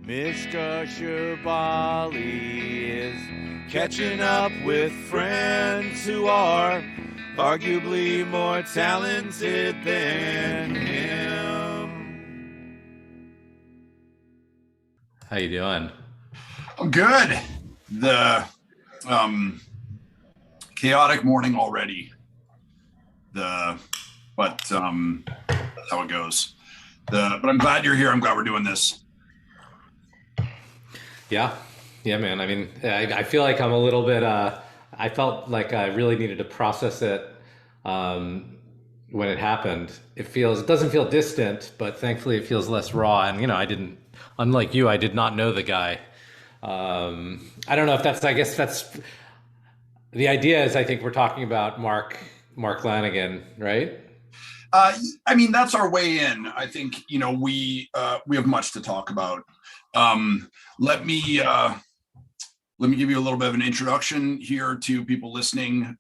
Mishka Shabali is catching up with friends who are arguably more talented than him. How you doing? I'm good. The chaotic morning already. But that's how it goes. But I'm glad you're here. I'm glad we're doing this. Yeah, man. I mean, I feel like I'm a little bit. I felt like I really needed to process it when it happened. It doesn't feel distant, but thankfully it feels less raw. And I didn't, unlike you, I did not know the guy. I don't know if that's. I guess that's the idea. Is I think we're talking about Mark Lanegan, right? I mean, that's our way in. I think we have much to talk about. Let me give you a little bit of an introduction here to people listening.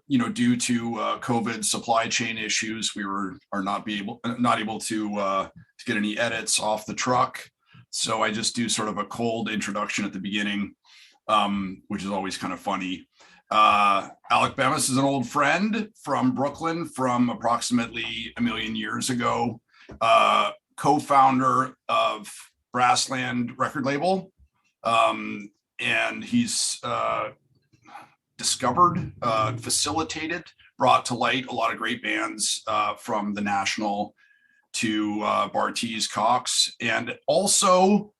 Due to COVID supply chain issues, we are not able to get any edits off the truck. So I just do sort of a cold introduction at the beginning, which is always kind of funny. Alec Bemis is an old friend from Brooklyn from approximately a million years ago, co-founder of Brassland record label. And he's discovered, facilitated, brought to light a lot of great bands from the National to Bartees Cox, and also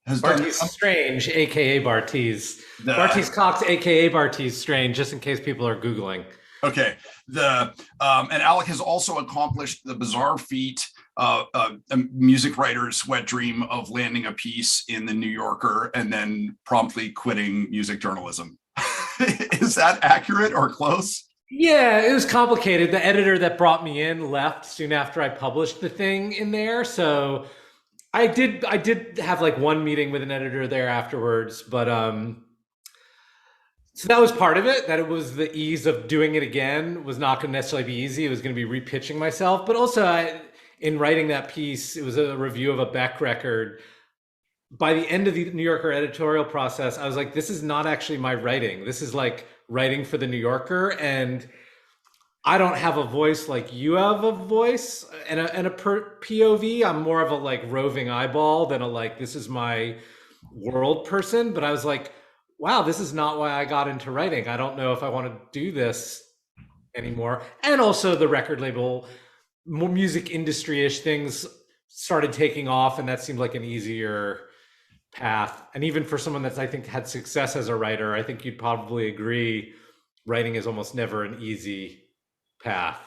has Bartees Strange, aka Bartees. Bartees Cox, aka Bartees Strange, just in case people are Googling. Okay. And Alec has also accomplished the bizarre feat, a music writer's wet dream of landing a piece in the New Yorker and then promptly quitting music journalism. Is that accurate or close? Yeah, it was complicated. The editor that brought me in left soon after I published the thing in there. So I did have like one meeting with an editor there afterwards, but so that was part of it, that it was the ease of doing it again was not going to necessarily be easy. It was going to be repitching myself, but also in writing that piece, it was a review of a Beck record. By the end of the New Yorker editorial process, I was like, this is not actually my writing. This is like writing for the New Yorker, and I don't have a voice like you have a voice and a POV. I'm more of a like roving eyeball than a like, this is my world person. But I was like, wow, this is not why I got into writing. I don't know if I want to do this anymore. And also the record label, more music industry-ish things started taking off, and that seemed like an easier path. And even for someone that's, I think, had success as a writer, I think you'd probably agree, writing is almost never an easy path.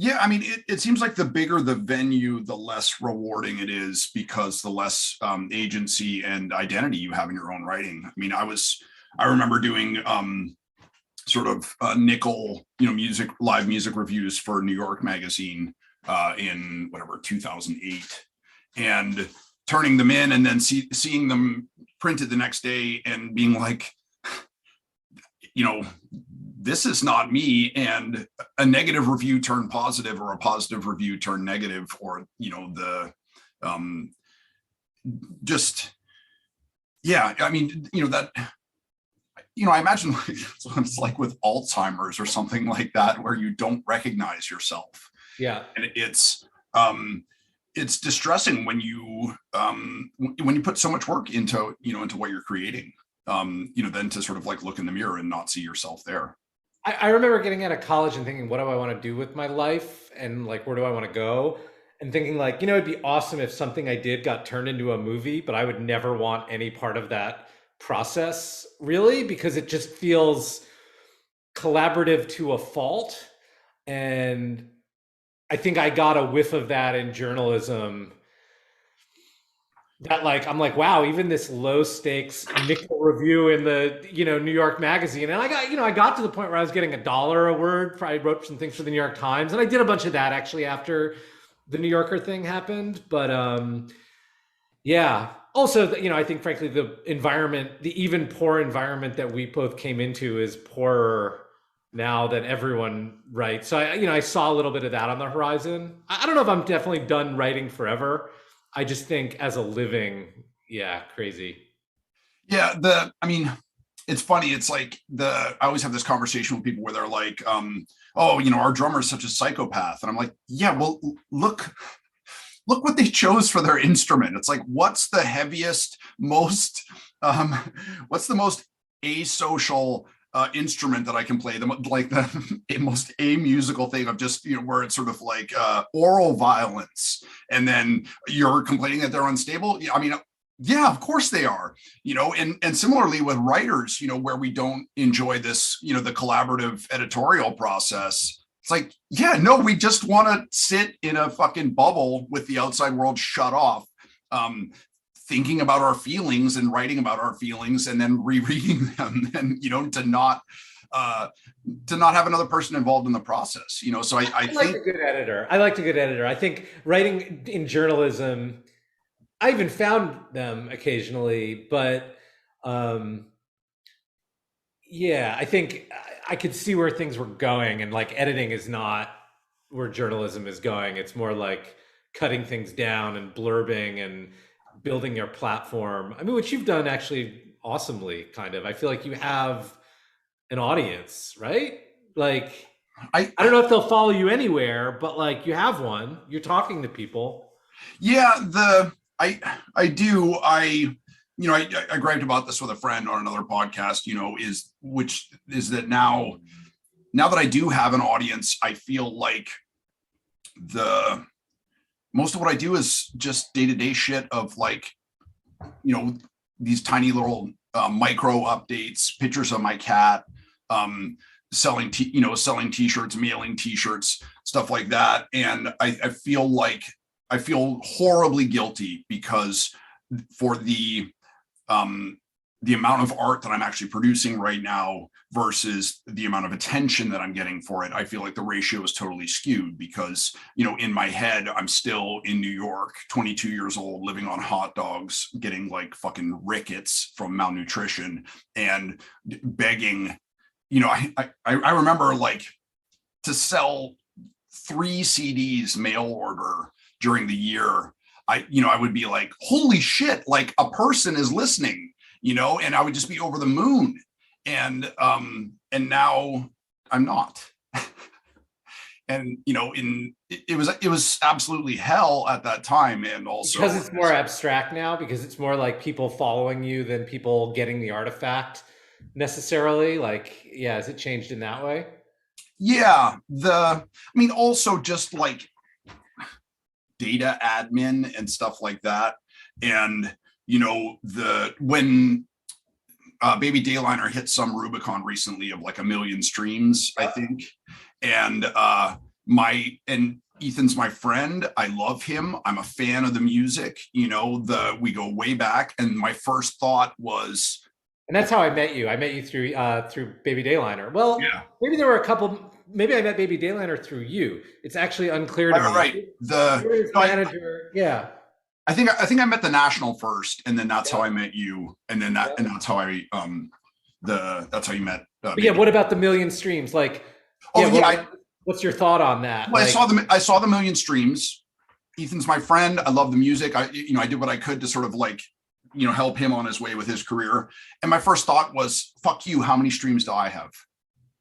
Yeah, I mean, it seems like the bigger the venue, the less rewarding it is, because the less agency and identity you have in your own writing. I mean, I remember doing sort of nickel, live music reviews for New York Magazine in 2008, and turning them in and then seeing them printed the next day and being like, this is not me, and a negative review turned positive, or a positive review turned negative, or I mean, that, I imagine it's like with Alzheimer's or something like that, where you don't recognize yourself. Yeah. And it's distressing when you put so much work into what you're creating, then to sort of like look in the mirror and not see yourself there. I remember getting out of college and thinking, what do I want to do with my life? And like, where do I want to go? And thinking like, it'd be awesome if something I did got turned into a movie, but I would never want any part of that process, really, because it just feels collaborative to a fault. And I think I got a whiff of that in journalism, that like, I'm like, wow, even this low stakes nickel review in the, New York Magazine. And I got to the point where I was getting $1 a word. I wrote some things for the New York Times, and I did a bunch of that actually after the New Yorker thing happened. But yeah, also, I think frankly, the environment, the even poor environment that we both came into is poorer now than everyone writes. So I saw a little bit of that on the horizon. I don't know if I'm definitely done writing forever. I just think as a living, Yeah, crazy. Yeah, I mean, it's funny. It's like I always have this conversation with people where they're like, oh, our drummer is such a psychopath. And I'm like, yeah, well, look what they chose for their instrument. It's like, what's the heaviest, um, what's the most asocial instrument that I can play? The most amusical thing of just, where it's sort of like oral violence. And then you're complaining that they're unstable. I mean, yeah, of course they are, and similarly with writers, where we don't enjoy this, the collaborative editorial process. It's like, yeah, no, we just want to sit in a fucking bubble with the outside world shut off, thinking about our feelings and writing about our feelings and then rereading them, and to not have another person involved in the process. So I like think a good editor. I liked a good editor. I think writing in journalism, I even found them occasionally, but yeah, I think I could see where things were going, and like editing is not where journalism is going. It's more like cutting things down and blurbing and building your platform. I mean, what you've done actually awesomely, kind of. I feel like you have an audience, right? Like, I don't know if they'll follow you anywhere, but like you have one. You're talking to people. Yeah, I do. I griped about this with a friend on another podcast, which is that now that I do have an audience, I feel like most of what I do is just day-to-day shit of like, these tiny little micro updates, pictures of my cat, selling t-shirts, mailing t-shirts, stuff like that. And I feel horribly guilty because for the amount of art that I'm actually producing right now versus the amount of attention that I'm getting for it, I feel like the ratio is totally skewed because, in my head, I'm still in New York, 22 years old, living on hot dogs, getting like fucking rickets from malnutrition and begging. I remember like to sell 3 CDs mail order during the year. I would be like, holy shit, like a person is listening, and I would just be over the moon. And now I'm not. And it was absolutely hell at that time. And also Because it's more abstract now, because it's more like people following you than people getting the artifact necessarily. Like, yeah, has it changed in that way? yeah, also just like data admin and stuff like that. And when Baby Dayliner hit some Rubicon recently of like 1 million streams, I think. And Ethan's my friend. I love him. I'm a fan of the music. We go way back. And my first thought was, and that's how I met you. I met you through Baby Dayliner. Well, yeah, maybe there were a couple. Maybe I met Baby Dayliner through you. It's actually unclear to me. Right. You're his manager. Yeah. I think I met the National first, and then that's how I met you, and then and that's how that's how you met. Yeah. What about the 1 million streams? Like, what's your thought on that? Well, I saw the 1 million streams. Ethan's my friend. I love the music. I did what I could to sort of like, help him on his way with his career. And my first thought was, fuck you. How many streams do I have?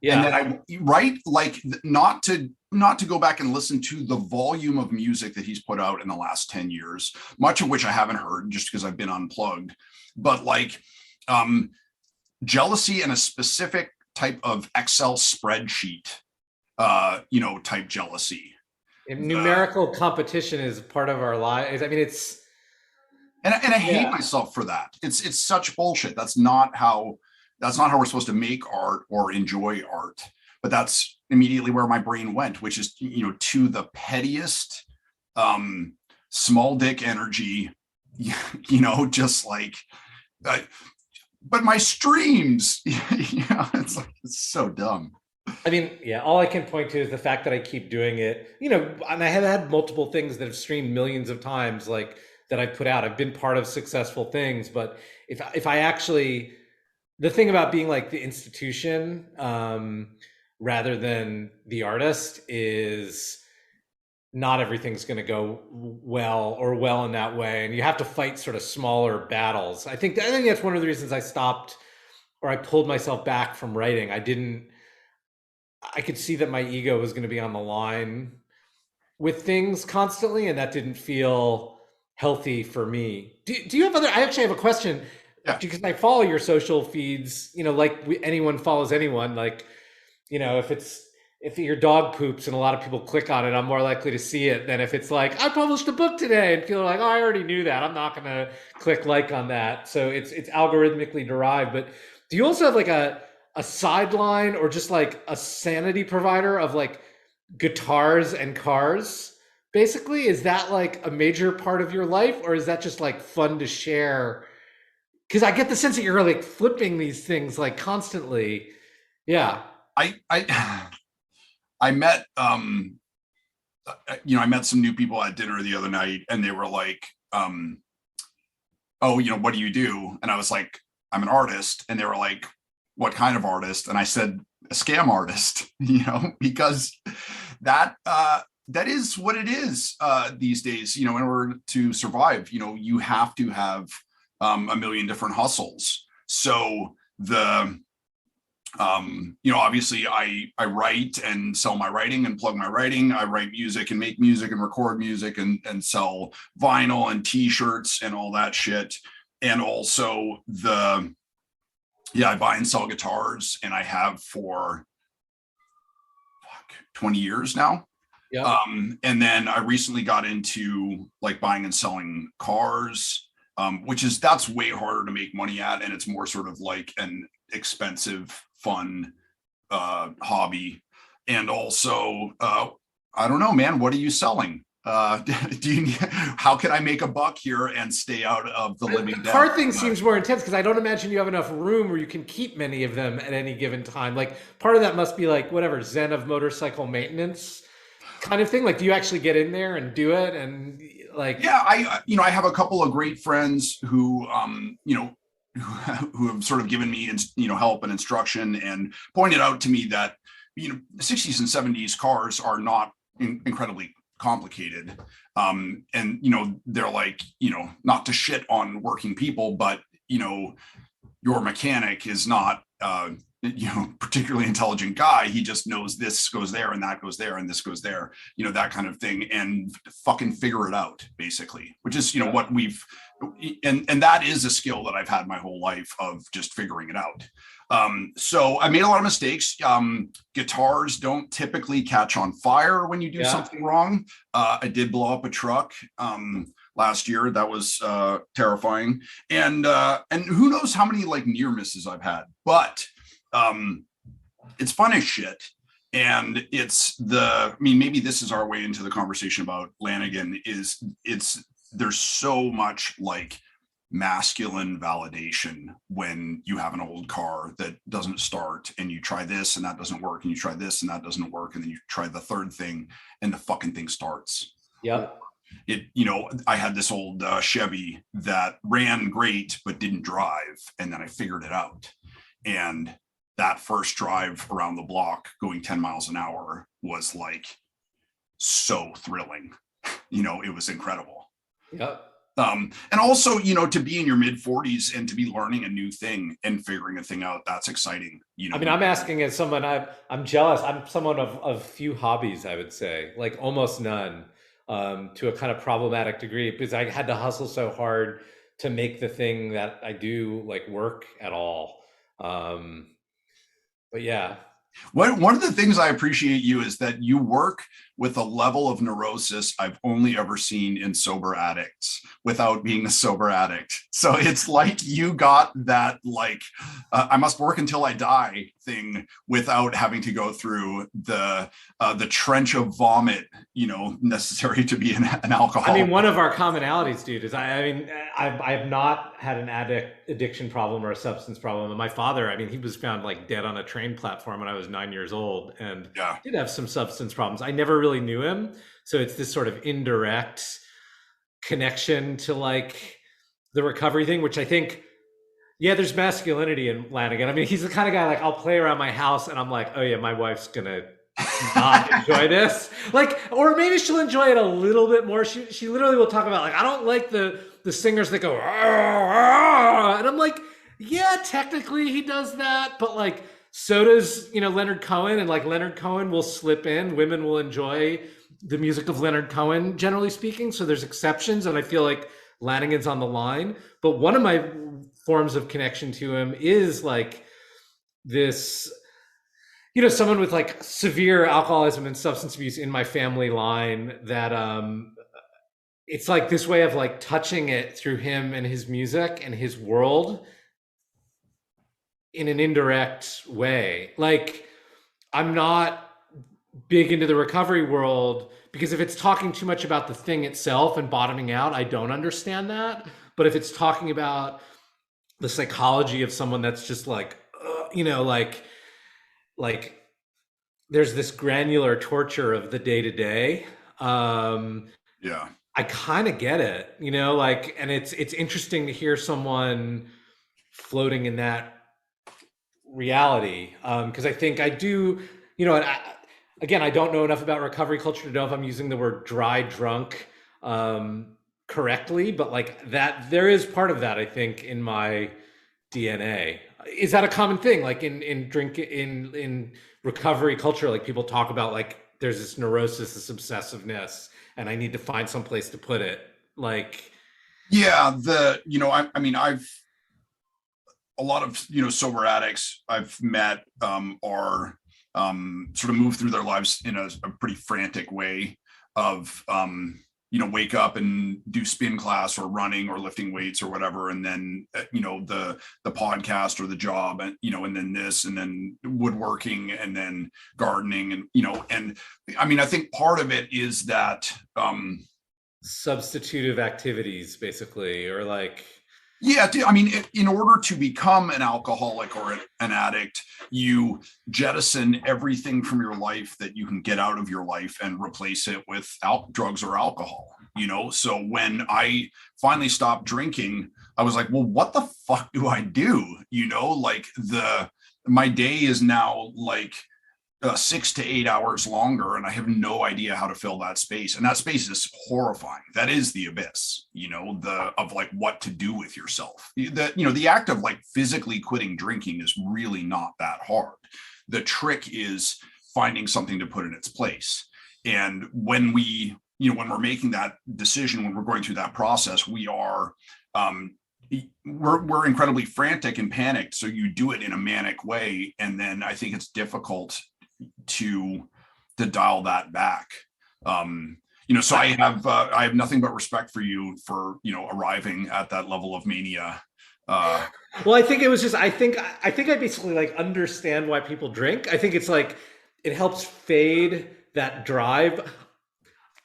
Yeah. And then not to go back and listen to the volume of music that he's put out in the last 10 years, much of which I haven't heard just because I've been unplugged, but like jealousy and a specific type of Excel spreadsheet, type jealousy. Numerical competition is part of our lives. I mean, it's, and I hate myself for that. It's such bullshit. That's not how we're supposed to make art or enjoy art. But that's immediately where my brain went, which is, to the pettiest, small dick energy, just like, but my streams, it's so dumb. I mean, yeah, all I can point to is the fact that I keep doing it, and I have had multiple things that have streamed millions of times, like that I've put out. I've been part of successful things, but if I actually, the thing about being like the institution, rather than the artist, is not everything's going to go well in that way, and you have to fight sort of smaller battles. I think that's one of the reasons I stopped, or I pulled myself back from writing. I could see that my ego was going to be on the line with things constantly, and that didn't feel healthy for me. Do you have other? I actually have a question, Yeah. because I follow your social feeds. Like anyone follows anyone. Like, if your dog poops and a lot of people click on it, I'm more likely to see it than if it's like, I published a book today, and people are like, oh, I already knew that. I'm not going to click like on that. So it's algorithmically derived. But do you also have like a sideline, or just like a sanity provider of like guitars and cars? Basically, is that like a major part of your life, or is that just like fun to share? Because I get the sense that you're like flipping these things like constantly. Yeah. I met I met some new people at dinner the other night, and they were like, oh, what do you do? And I was like, I'm an artist. And they were like, what kind of artist? And I said, a scam artist, because that is what it is these days. In order to survive, you have to have a million different hustles. So obviously I write and sell my writing and plug my writing. I write music and make music and record music and sell vinyl and t-shirts and all that shit. And also I buy and sell guitars, and I have for 20 years now. Yeah. And then I recently got into like buying and selling cars, that's way harder to make money at. And it's more sort of like an expensive, fun hobby. And also, I don't know, man, what are you selling? How can I make a buck here and stay out of the living death? The car thing seems more intense, because I don't imagine you have enough room where you can keep many of them at any given time. Like, part of that must be like whatever Zen of motorcycle maintenance kind of thing. Like, do you actually get in there and do it? And like, yeah, I have a couple of great friends who who have sort of given me help and instruction, and pointed out to me that 60s and 70s cars are not incredibly complicated. And they're like, not to shit on working people, but your mechanic is not particularly intelligent guy. He just knows this goes there and that goes there and this goes there, that kind of thing, and fucking figure it out, basically, which is what we've and that is a skill that I've had my whole life, of just figuring it out. So I made a lot of mistakes. Guitars don't typically catch on fire when you do something wrong. I did blow up a truck last year. That was terrifying. And who knows how many like near misses I've had, but it's fun as shit. And maybe this is our way into the conversation about Lanegan. There's so much like masculine validation when you have an old car that doesn't start, and you try this and that doesn't work, and you try this and that doesn't work, and then you try the third thing and the fucking thing starts. Yeah. I had this old Chevy that ran great but didn't drive, and then I figured it out. And that first drive around the block going 10 miles an hour was like so thrilling. It was incredible. Yep. And also, to be in your mid 40s and to be learning a new thing and figuring a thing out, that's exciting. I mean, I'm asking as someone, I'm jealous. I'm someone of few hobbies, I would say, like almost none, to a kind of problematic degree, because I had to hustle so hard to make the thing that I do like work at all. But yeah. One of the things I appreciate you is that you work with a level of neurosis I've only ever seen in sober addicts without being a sober addict. So it's like you got that like I must work until I die thing without having to go through the trench of vomit, necessary to be an alcoholic. I mean, one of our commonalities, dude, is I've not had an addiction problem or a substance problem. And my father, he was found like dead on a train platform when I was 9 years old, and did have some substance problems. I never really knew him, so it's this sort of indirect connection to like the recovery thing, which I think, there's masculinity in Lanegan. He's the kind of guy like I'll play around my house and I'm like, oh yeah, my wife's gonna not enjoy this. Like, or maybe she'll enjoy it a little bit more. She literally will talk about like, I don't like the singers that go, and I'm like, yeah, technically he does that, but like so does, Leonard Cohen, and like Leonard Cohen will slip in. Women will enjoy the music of Leonard Cohen, generally speaking. So there's exceptions, and I feel like Lanegans on the line. But one of my forms of connection to him is like this, someone with like severe alcoholism and substance abuse in my family line, that it's like this way of like touching it through him and his music and his world in an indirect way. Like, I'm not big into the recovery world because if it's talking too much about the thing itself and bottoming out, I don't understand that. But if it's talking about the psychology of someone that's just like, like there's this granular torture of the day to day. Yeah. I kind of get it, like, and it's interesting to hear someone floating in that reality, because I think I do, again, I don't know enough about recovery culture to know if I'm using the word dry drunk correctly, but like that, there is part of that, I think, in my DNA. Is that a common thing? Like in recovery culture, like people talk about like there's this neurosis, this obsessiveness, and I need to find some place to put it. Like, yeah, I mean, I've a lot of sober addicts I've met are sort of move through their lives in a pretty frantic way of wake up and do spin class or running or lifting weights or whatever, and then the podcast or the job, and and then this, and then woodworking, and then gardening, and I mean, I think part of it is that substitutive activities, basically, or like, yeah, I mean, in order to become an alcoholic or an addict, you jettison everything from your life that you can get out of your life and replace it with drugs or alcohol, So when I finally stopped drinking, I was like, well, what the fuck do I do? Like my day is now like 6 to 8 hours longer, and I have no idea how to fill that space. And that space is horrifying. That is the abyss, of like what to do with yourself. The act of like physically quitting drinking is really not that hard. The trick is finding something to put in its place. And when when we're making that decision, when we're going through that process, we are we're incredibly frantic and panicked. So you do it in a manic way, and then I think it's difficult to dial that back. So I have nothing but respect for you for arriving at that level of mania. Well, I think it was just, I think I basically like understand why people drink. I think it's like it helps fade that drive.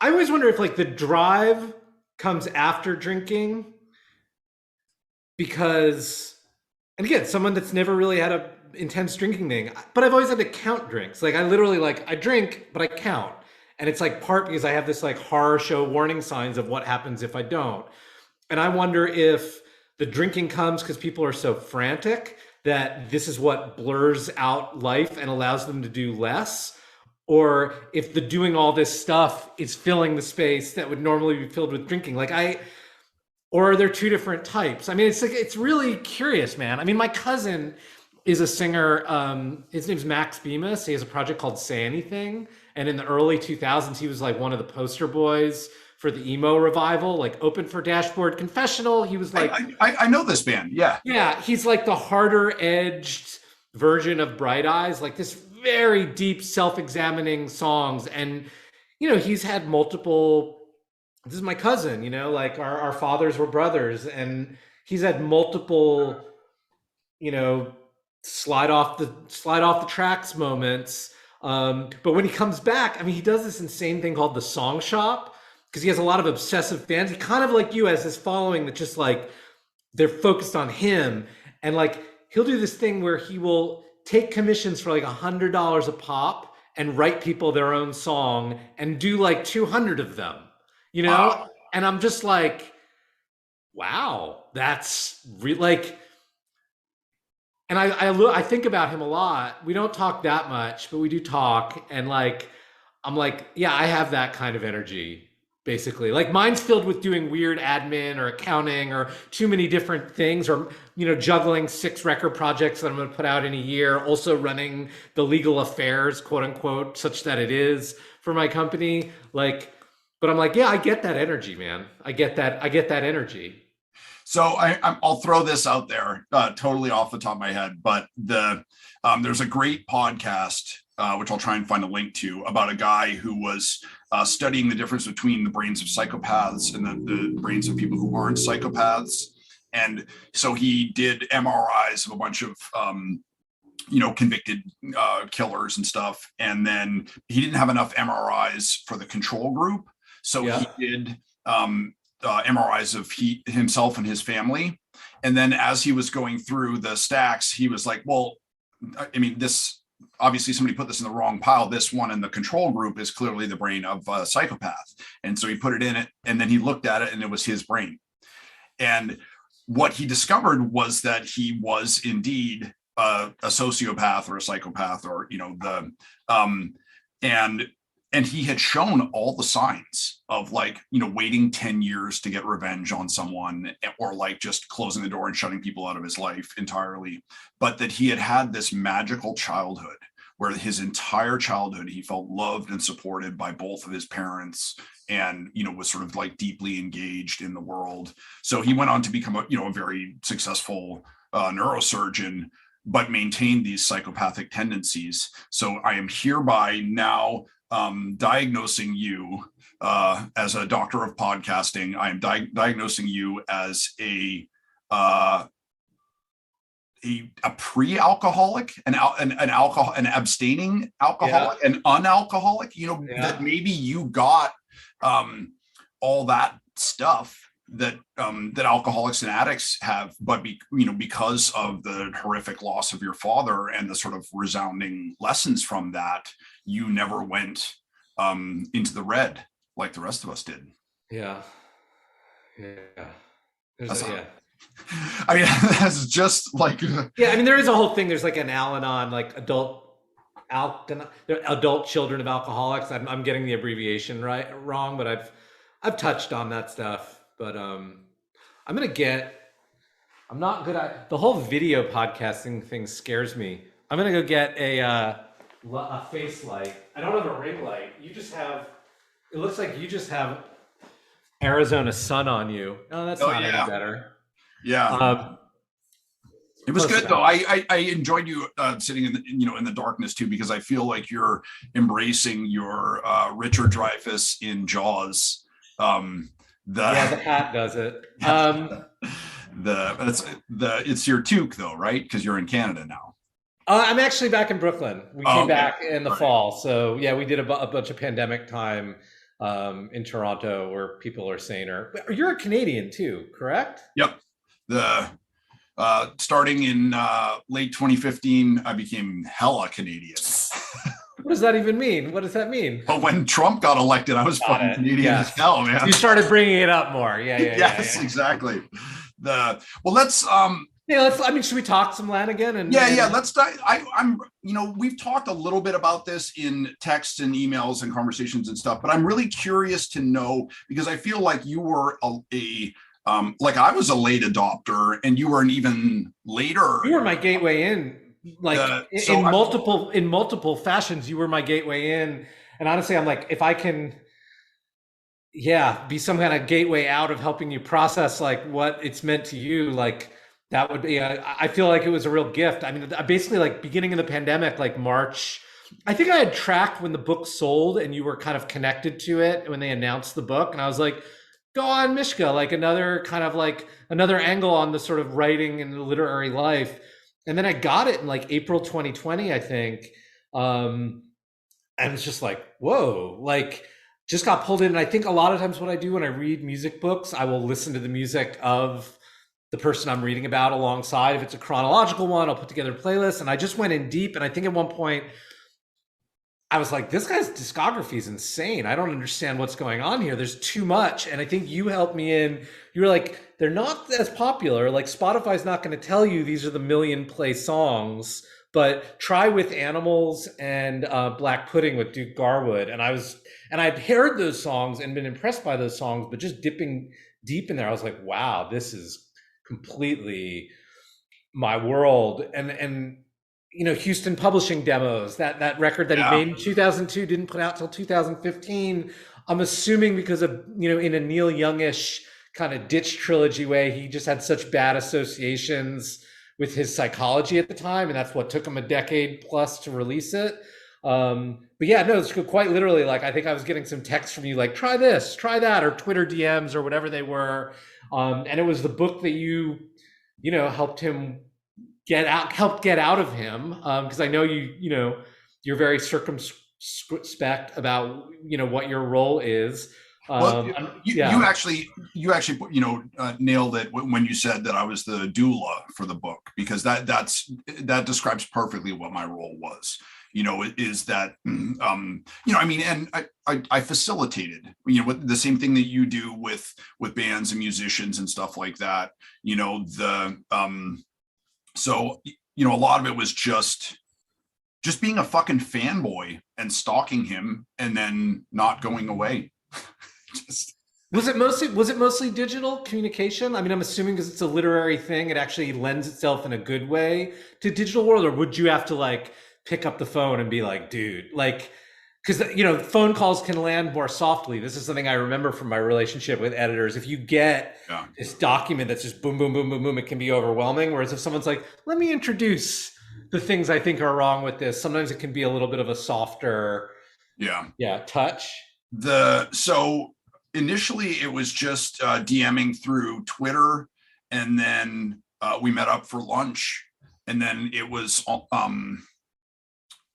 I always wonder if like the drive comes after drinking, because, and again, someone that's never really had a intense drinking thing, but I've always had to count drinks. Like I literally, like, I drink, but I count. And it's like part because I have this like horror show warning signs of what happens if I don't. And I wonder if the drinking comes because people are so frantic that this is what blurs out life and allows them to do less, or if the doing all this stuff is filling the space that would normally be filled with drinking. Or are there two different types? I mean, it's like, it's really curious, man. I mean, my cousin is a singer. His name's Max Bemis. He has a project called Say Anything. And in the early 2000s, he was like one of the poster boys for the emo revival, like Open for Dashboard Confessional. He was like, I know this band. Yeah. Yeah. He's like the harder edged version of Bright Eyes, like this very deep self-examining songs. And, he's had multiple, this is my cousin, like our fathers were brothers, and he's had multiple, slide off the tracks moments. But when he comes back, I mean, he does this insane thing called the Song Shop, because he has a lot of obsessive fans. He kind of like you has this following that just like they're focused on him, and like he'll do this thing where he will take commissions for like $100 a pop and write people their own song and do like 200 of them, Wow. And I'm just like, wow, that's like. And I think about him a lot. We don't talk that much, but we do talk. And like, I'm like, yeah, I have that kind of energy, basically. Like mine's filled with doing weird admin or accounting or too many different things, or juggling 6 record projects that I'm going to put out in a year. Also running the legal affairs, quote unquote, such that it is for my company. Like, but I'm like, yeah, I get that energy, man. I get that energy. So I'll throw this out there, totally off the top of my head, but there's a great podcast, which I'll try and find a link to, about a guy who was studying the difference between the brains of psychopaths and the brains of people who aren't psychopaths. And so he did MRIs of a bunch of convicted killers and stuff, and then he didn't have enough MRIs for the control group, so he did MRIs of himself and his family. And then as he was going through the stacks, he was like, well, I mean, this obviously somebody put this in the wrong pile. This one in the control group is clearly the brain of a psychopath. And so he put it in it, and then he looked at it and it was his brain. And what he discovered was that he was indeed a sociopath or a psychopath, or and he had shown all the signs of waiting 10 years to get revenge on someone, or like just closing the door and shutting people out of his life entirely. But that he had this magical childhood where his entire childhood, he felt loved and supported by both of his parents, and, was sort of like deeply engaged in the world. So he went on to become a very successful neurosurgeon, but maintained these psychopathic tendencies. So I am hereby now diagnosing you as a doctor of podcasting. I am diagnosing you as a pre-alcoholic, an abstaining alcoholic, an unalcoholic. That maybe you got all that stuff that alcoholics and addicts have, but because of the horrific loss of your father and the sort of resounding lessons from that, you never went into the red like the rest of us did. Yeah. I mean, that's just like I mean, there is a whole thing. There's like an Al-Anon, like adult children of alcoholics. I'm getting the abbreviation wrong, but I've touched on that stuff. But I'm not good at the whole video podcasting thing. Scares me. I'm gonna go get a face light. I don't have a ring light. It looks like you just have Arizona sun on you. Oh, that's not any better. Yeah. It was good though. I enjoyed you sitting in the darkness too, because I feel like you're embracing your Richard Dreyfuss in Jaws. The hat does it. It's your toque though, right? Because you're in Canada now. I'm actually back in Brooklyn. We came back in the fall, so yeah, we did a bunch of pandemic time in Toronto, where people are saner. You're a Canadian too, correct? Yep. Starting in late 2015, I became hella Canadian. What does that even mean? What does that mean? But when Trump got elected, I was fucking Canadian as hell, man. You started bringing it up more. Yes, exactly. Let's. I mean, should we talk some Lanegans? Let's dive. We've talked a little bit about this in texts and emails and conversations and stuff, but I'm really curious to know, because I feel like you were like I was a late adopter, and you were an even later. You were my gateway in, in multiple fashions. You were my gateway in, and honestly, I'm like, if I can, be some kind of gateway out of helping you process like what it's meant to you, like that would be. I feel like it was a real gift. I mean, basically, like beginning of the pandemic, like March. I think I had tracked when the book sold, and you were kind of connected to it when they announced the book, and I was like, go on, Mishka, like another angle on the sort of writing and the literary life. And then I got it in like April 2020, I think. And it's just like, whoa, like just got pulled in. And I think a lot of times what I do when I read music books, I will listen to the music of the person I'm reading about alongside. If it's a chronological one, I'll put together a playlist. And I just went in deep. And I think at one point, I was like, this guy's discography is insane. I don't understand what's going on here. There's too much. And I think you helped me in. You were like, they're not as popular. Like Spotify's not going to tell you these are the million play songs, but try With Animals and Black Pudding with Duke Garwood. And I'd heard those songs and been impressed by those songs, but just dipping deep in there, I was like, wow, this is completely my world. And Houston Publishing Demos, that record that he made in 2002 didn't put out till 2015. I'm assuming because of, in a Neil Youngish kind of Ditch trilogy way, he just had such bad associations with his psychology at the time, and that's what took him a decade plus to release it. But yeah, no, it's quite literally, like, I think I was getting some texts from you like, try this, try that, or Twitter DMs or whatever they were. And it was the book that you helped get out of him, because I know you're very circumspect about what your role is. You actually nailed it when you said that I was the doula for the book, because that describes perfectly what my role was. Is that and I facilitated the same thing that you do with bands and musicians and stuff like that. So, a lot of it was just being a fucking fanboy and stalking him and then not going away. Was it mostly digital communication? I mean, I'm assuming because it's a literary thing, it actually lends itself in a good way to digital world, or would you have to like pick up the phone and be like, dude, like, because phone calls can land more softly. This is something I remember from my relationship with editors. If you get this document that's just boom, boom, boom, boom, boom, it can be overwhelming. Whereas if someone's like, let me introduce the things I think are wrong with this, sometimes it can be a little bit of a softer touch. So initially it was just DMing through Twitter, and then we met up for lunch, and then it was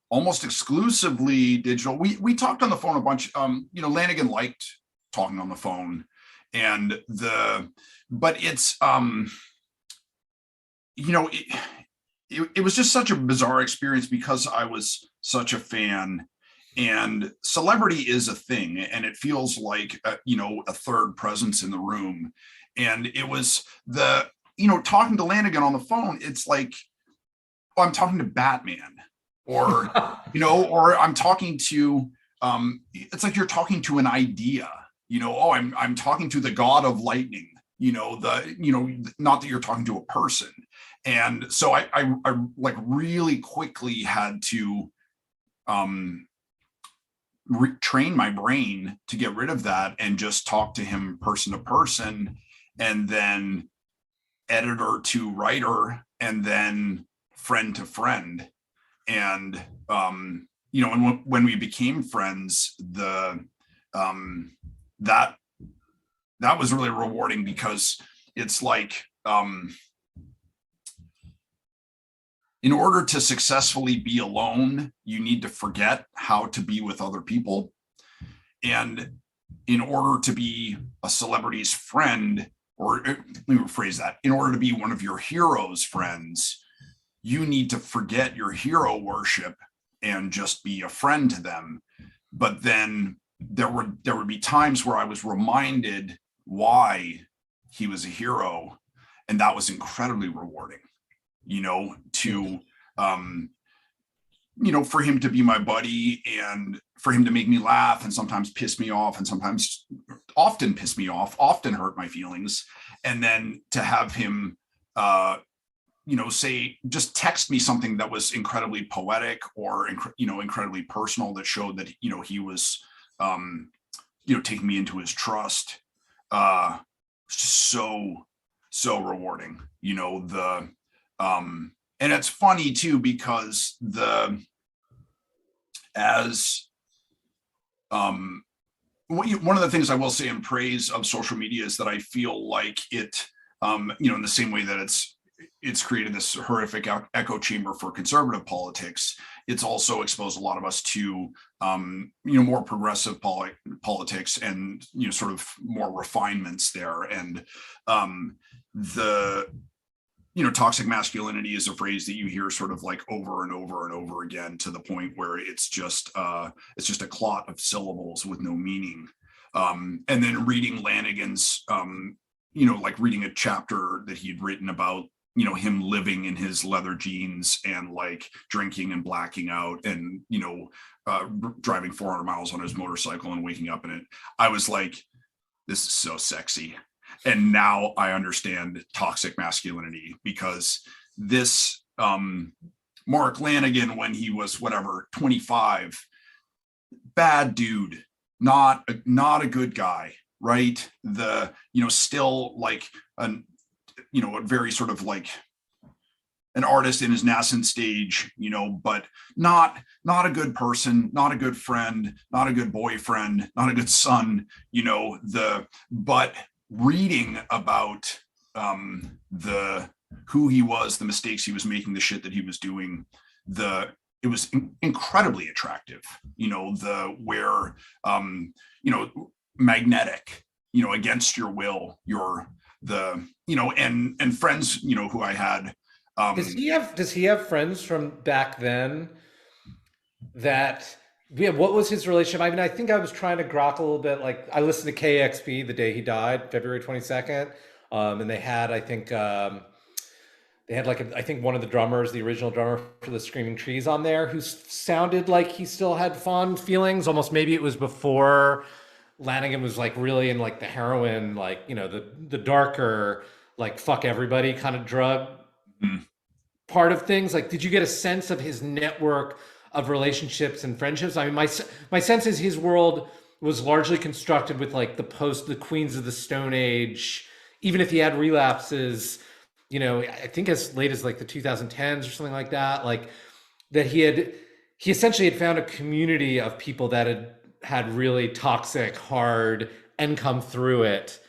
almost exclusively digital. We talked on the phone a bunch. Lanegan liked talking on the phone, but it's it was just such a bizarre experience because I was such a fan, and celebrity is a thing, and it feels like a third presence in the room. And it was talking to Lanegan on the phone, it's like, I'm talking to Batman, or or I'm talking to it's like you're talking to an idea. I'm talking to the god of lightning, not that you're talking to a person. And so I like really quickly had to train my brain to get rid of that and just talk to him person to person, and then editor to writer, and then friend to friend. And and when we became friends, that was really rewarding, because it's like, in order to successfully be alone, you need to forget how to be with other people. And in order to be a celebrity's friend, or let me rephrase that, in order to be one of your heroes' friends, you need to forget your hero worship and just be a friend to them. But then there would be times where I was reminded why he was a hero, and that was incredibly rewarding. For him to be my buddy, and for him to make me laugh, and sometimes piss me off, and often piss me off, often hurt my feelings. And then to have him, say, just text me something that was incredibly poetic, or, incredibly personal, that showed that, he was, taking me into his trust. It's just so rewarding, and it's funny too, because one of the things I will say in praise of social media is that I feel like it, in the same way that it's created this horrific echo chamber for conservative politics, it's also exposed a lot of us to, more progressive politics, and, sort of more refinements there. And toxic masculinity is a phrase that you hear sort of like over and over and over again, to the point where it's just a clot of syllables with no meaning. And then reading Lanegans, like reading a chapter that he'd written about, him living in his leather jeans and like drinking and blacking out and, driving 400 miles on his motorcycle and waking up in it. I was like, this is so sexy. And now I understand toxic masculinity, because this Mark Lanegan, when he was 25, bad dude, not a good guy, right? Still like a very sort of like an artist in his nascent stage, but not a good person, not a good friend, not a good boyfriend, not a good son, but reading about who he was, the mistakes he was making, the shit that he was doing, it was incredibly attractive, magnetic, against your will, and friends, who I had. Does he have friends from back then that, yeah, what was his relationship? I mean, I think I was trying to grok a little bit. Like, I listened to KXP the day he died, February 22nd. And they had, I think, I think one of the drummers, the original drummer for the Screaming Trees on there, who sounded like he still had fond feelings. Almost maybe it was before Lanegan was like really in like the heroin, like, the darker, like fuck everybody kind of drug part of things. Like, did you get a sense of his network of relationships and friendships? I mean, my sense is his world was largely constructed with like the Queens of the Stone Age, even if he had relapses, I think as late as like the 2010s or something like that, like that he essentially had found a community of people that had really toxic, hard, and come through it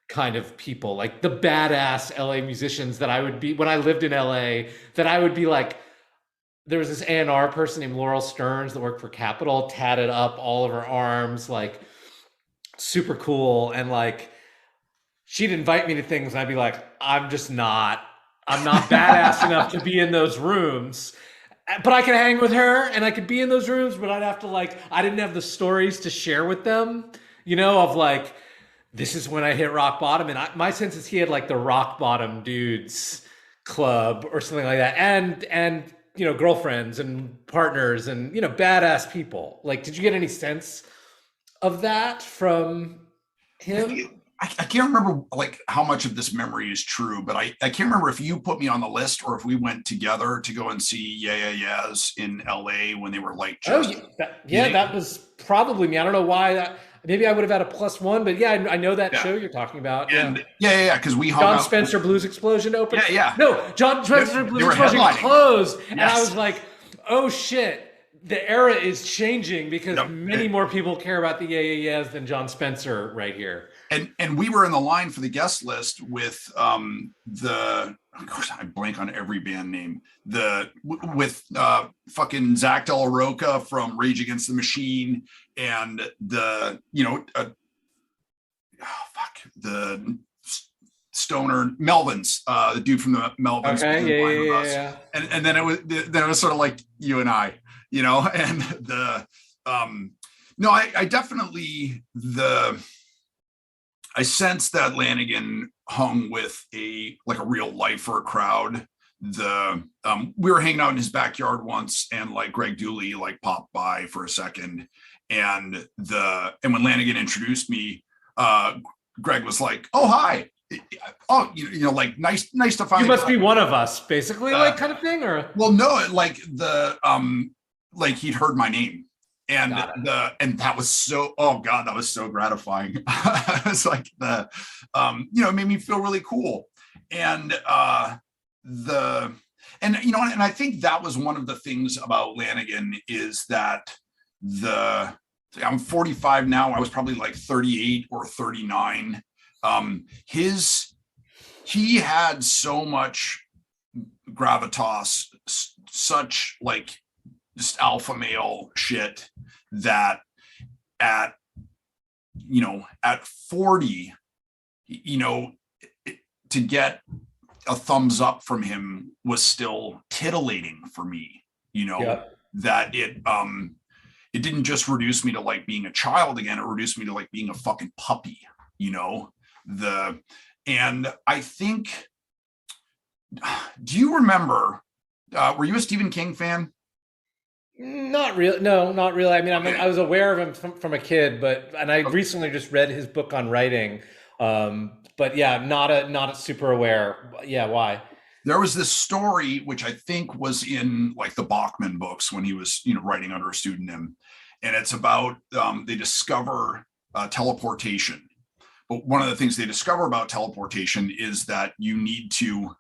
kind of people, like the badass LA musicians that I would be when I lived in LA, that I would be like, there was this A&R person named Laurel Stearns that worked for Capitol, tatted up all of her arms, like super cool. And like, she'd invite me to things and I'd be like, I'm not badass enough to be in those rooms, but I could hang with her and I could be in those rooms, but I'd have to I didn't have the stories to share with them, of like, this is when I hit rock bottom. And my sense is he had like the rock bottom dudes club or something like that. And, girlfriends and partners and, badass people. Like, did you get any sense of that from him? I can't remember like how much of this memory is true, but I can't remember if you put me on the list or if we went together to go and see Yeah Yeahs in LA when they were like just. That was probably me. I don't know why maybe I would have had a +1, but yeah, I know that show you're talking about. And because we hung John out. Spencer Blues Explosion opened. Yeah. No, John Spencer Blues Explosion closed, and I was like, oh shit. The era is changing because many more people care about the Yeah than John Spencer right here. And we were in the line for the guest list with of course I blank on every band name, with fucking Zach De La Rocha from Rage Against the Machine, and the stoner Melvins, the dude from the Melvins. Okay, yeah. And then it was sort of like you and I, and I definitely I sense that Lanegan hung with a real lifer crowd. We were hanging out in his backyard once, and like Greg Dooley like popped by for a second, and when Lanegan introduced me, Greg was like, "Oh, hi. Oh, like nice to find you. Must be one of us, basically, like kind of thing, or well, no, like he'd heard my name." And that was so, oh God, that was so gratifying. It's like it made me feel really cool. And and I think that was one of the things about Lanegan is that I'm 45 now. I was probably like 38 or 39. He had so much gravitas, such like just alpha male shit, that at 40, to get a thumbs up from him was still titillating for me, Yeah. that it didn't just reduce me to like being a child again, it reduced me to like being a fucking puppy, and I think, do you remember, were you a Stephen King fan? Not really. No, not really. I mean, Okay. I was aware of him from a kid, and I recently just read his book on writing. But yeah, not a super aware. Yeah, why? There was this story which I think was in like the Bachman books when he was writing under a pseudonym, and it's about they discover teleportation. But one of the things they discover about teleportation is that you need to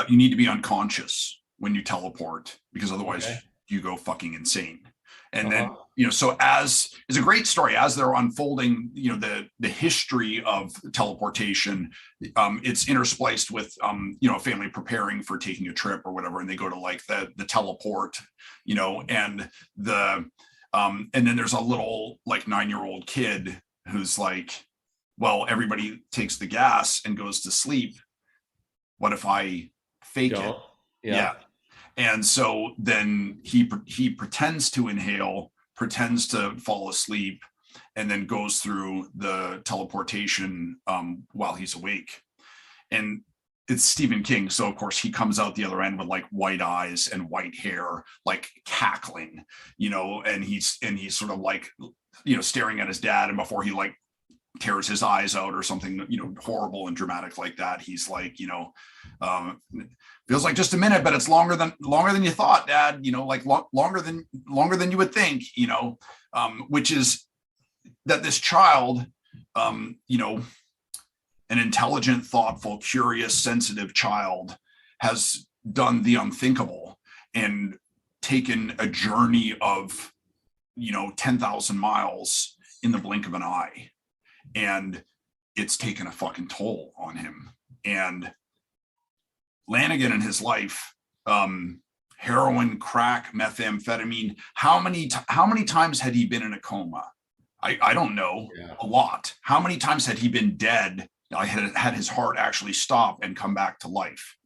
be unconscious when you teleport, because otherwise Okay. you go fucking insane. And then, Uh-huh. so as is a great story, as they're unfolding, the history of teleportation, it's interspliced with, a family preparing for taking a trip or whatever. And they go to like the teleport, and and then there's a little like 9-year-old kid who's like, well, everybody takes the gas and goes to sleep. What if I fake it? Don't. Yeah. Yeah. And so then he pretends to inhale, pretends to fall asleep, and then goes through the teleportation while he's awake. And it's Stephen King, so of course he comes out the other end with like white eyes and white hair, like cackling, and he's sort of like, staring at his dad, and before he like tears his eyes out or something, horrible and dramatic like that, he's like, feels like just a minute, but it's longer than you thought, Dad. Like longer than you would think. Which is that this child, an intelligent, thoughtful, curious, sensitive child, has done the unthinkable and taken a journey of 10,000 miles in the blink of an eye, and it's taken a fucking toll on him. And Lanegan in his life, heroin, crack, methamphetamine. How many times had he been in a coma? I don't know. Yeah. A lot. How many times had he been dead? I had his heart actually stop and come back to life.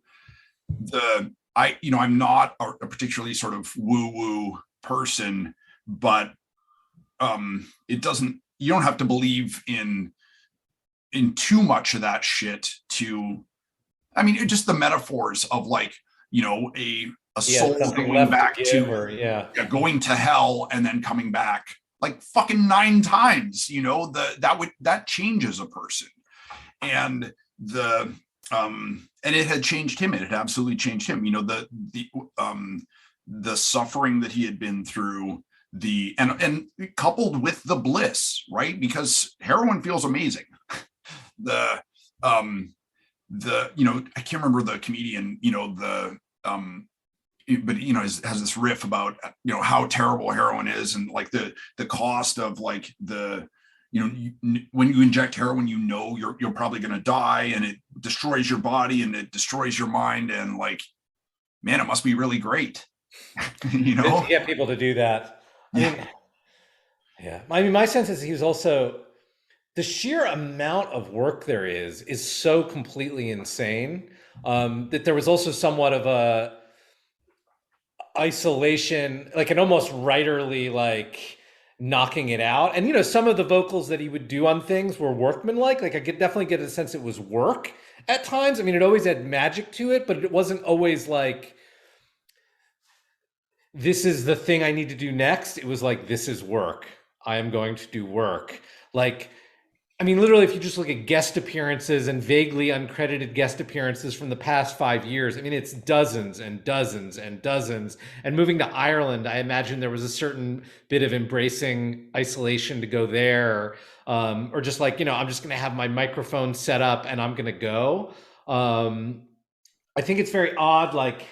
I'm not a particularly sort of woo-woo person, but it doesn't. You don't have to believe in too much of that shit to. I mean, just the metaphors of like, a soul going back to going to hell and then coming back like fucking 9 times, that changes a person. And and it had changed him. It had absolutely changed him. The suffering that he had been through, and coupled with the bliss, right? Because heroin feels amazing. I can't remember the comedian, but has this riff about how terrible heroin is, and like the cost of like when you inject heroin, you're probably going to die, and it destroys your body and it destroys your mind, and like, man, it must be really great. To get people to do that. I mean, my sense is he was also, the sheer amount of work there is so completely insane, that there was also somewhat of a isolation, like an almost writerly like knocking it out. And some of the vocals that he would do on things were workmanlike. Like I could definitely get a sense it was work at times. I mean, it always had magic to it, but it wasn't always like, this is the thing I need to do next. It was like, this is work. I am going to do work. Like, I mean, literally, if you just look at guest appearances and vaguely uncredited guest appearances from the past 5 years, I mean, it's dozens and dozens and dozens. And moving to Ireland, I imagine there was a certain bit of embracing isolation to go there, or just like, I'm just going to have my microphone set up and I'm going to go. I think it's very odd, like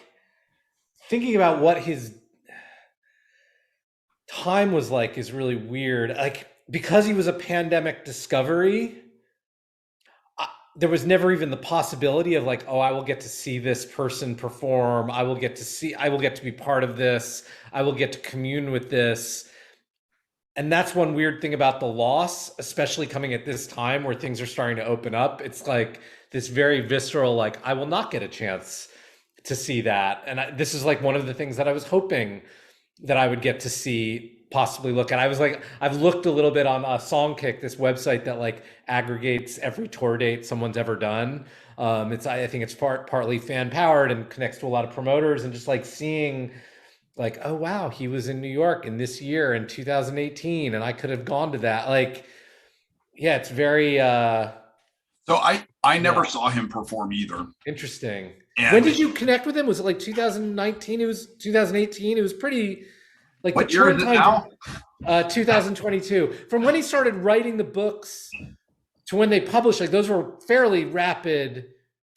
thinking about what his time was like is really weird. Like, because he was a pandemic discovery, there was never even the possibility of like, oh, I will get to see this person perform. I will get to be part of this. I will get to commune with this. And that's one weird thing about the loss, especially coming at this time where things are starting to open up. It's like this very visceral, like, I will not get a chance to see that. And this is like one of the things that I was hoping that I would get to see, possibly look at. I was like, I've looked a little bit on Songkick, this website that like aggregates every tour date someone's ever done. I think it's partly fan powered and connects to a lot of promoters, and just like seeing like, oh wow, he was in New York in this year in 2018, and I could have gone to that. Like, yeah, it's very So I never saw him perform either. Interesting. And when did you connect with him? Was it like 2019? It was 2018. It was pretty like what the year turn is it time. now? 2022. From when he started writing the books to when they published, like those were fairly rapid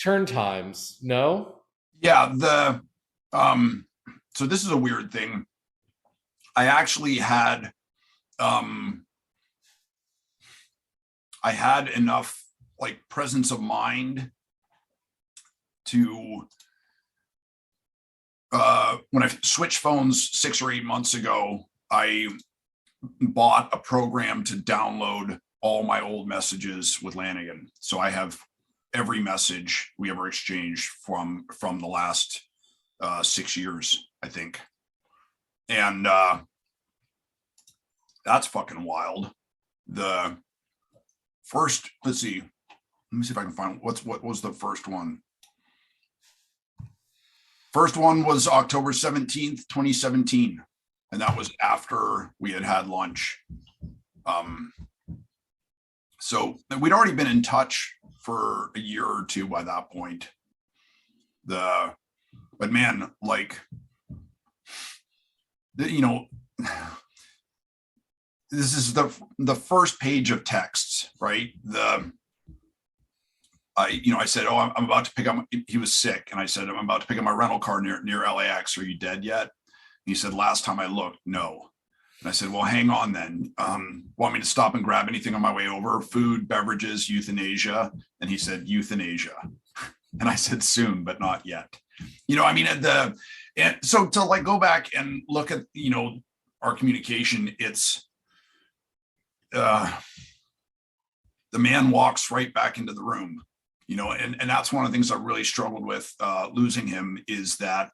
turn times. No. Yeah. So this is a weird thing. I actually had I had enough like presence of mind to when I switched phones 6 or 8 months ago, I bought a program to download all my old messages with Lanegan. So I have every message we ever exchanged from the last 6 years, I think. And that's fucking wild. The first, let's see, let me see if I can find what was the first one. First one was October 17th, 2017. And that was after we had lunch. So we'd already been in touch for a year or two by that point. But man, like, you know, this is the first page of texts, right? I said, oh, I'm about to pick up, he was sick. And I said, I'm about to pick up my rental car near LAX. Are you dead yet? And he said, last time I looked, no. And I said, well, hang on then. Want me to stop and grab anything on my way over? Food, beverages, euthanasia? And he said, euthanasia. And I said, soon, but not yet. You know, I mean, and so to like go back and look at, you know, our communication, it's, the man walks right back into the room, you know, and that's one of the things I really struggled with losing him, is that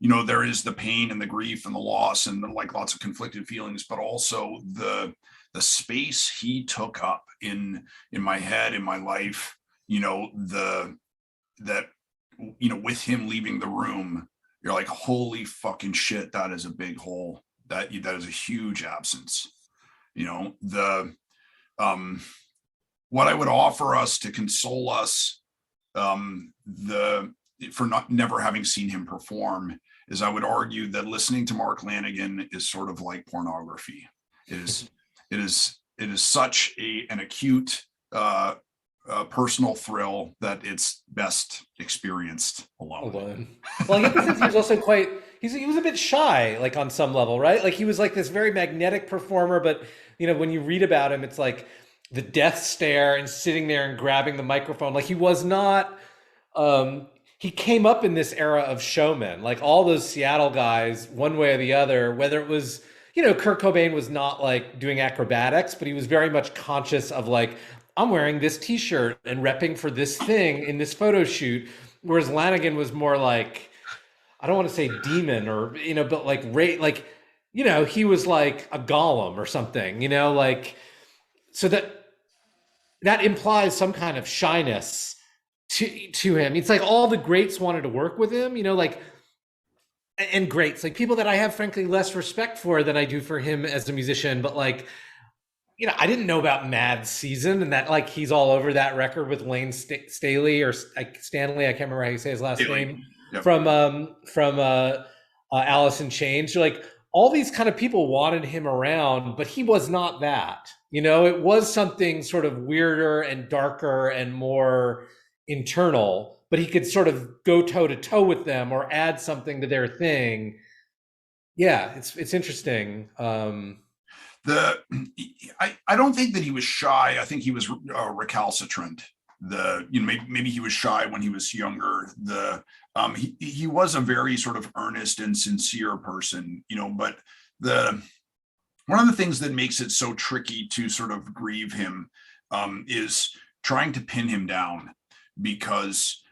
you know, there is the pain and the grief and the loss and like lots of conflicted feelings, but also the space he took up in my head, in my life, you know, that, you know, with him leaving the room, you're like, holy fucking shit, that is a big hole. That is a huge absence. You know, what I would offer us to console us, for never having seen him perform, is I would argue that listening to Mark Lanegan is sort of like pornography. It is such an acute, personal thrill that it's best experienced alone. Well, I get the sense he was also he was a bit shy, like on some level, right? Like he was like this very magnetic performer, but you know, when you read about him, it's like the death stare and sitting there and grabbing the microphone. Like he was not, he came up in this era of showmen, like all those Seattle guys, one way or the other, whether it was, you know, Kurt Cobain was not like doing acrobatics, but he was very much conscious of like, I'm wearing this t-shirt and repping for this thing in this photo shoot. Whereas Lanegan was more like, I don't want to say demon or, you know, but like, you know, he was like a golem or something, you know, like, so that implies some kind of shyness to him. It's like all the greats wanted to work with him, you know, like, and greats, like people that I have frankly less respect for than I do for him as a musician, but like, you know, I didn't know about Mad Season and that like he's all over that record with Lane Staley or Stanley, I can't remember how you say his last name. Yep. From Alice in Chains. Like all these kind of people wanted him around, but he was not that. You know, it was something sort of weirder and darker and more internal, but he could sort of go toe to toe with them or add something to their thing. Yeah, it's interesting. I don't think that he was shy. I think he was recalcitrant. Maybe he was shy when he was younger. He was a very sort of earnest and sincere person, you know, but one of the things that makes it so tricky to sort of grieve him is trying to pin him down because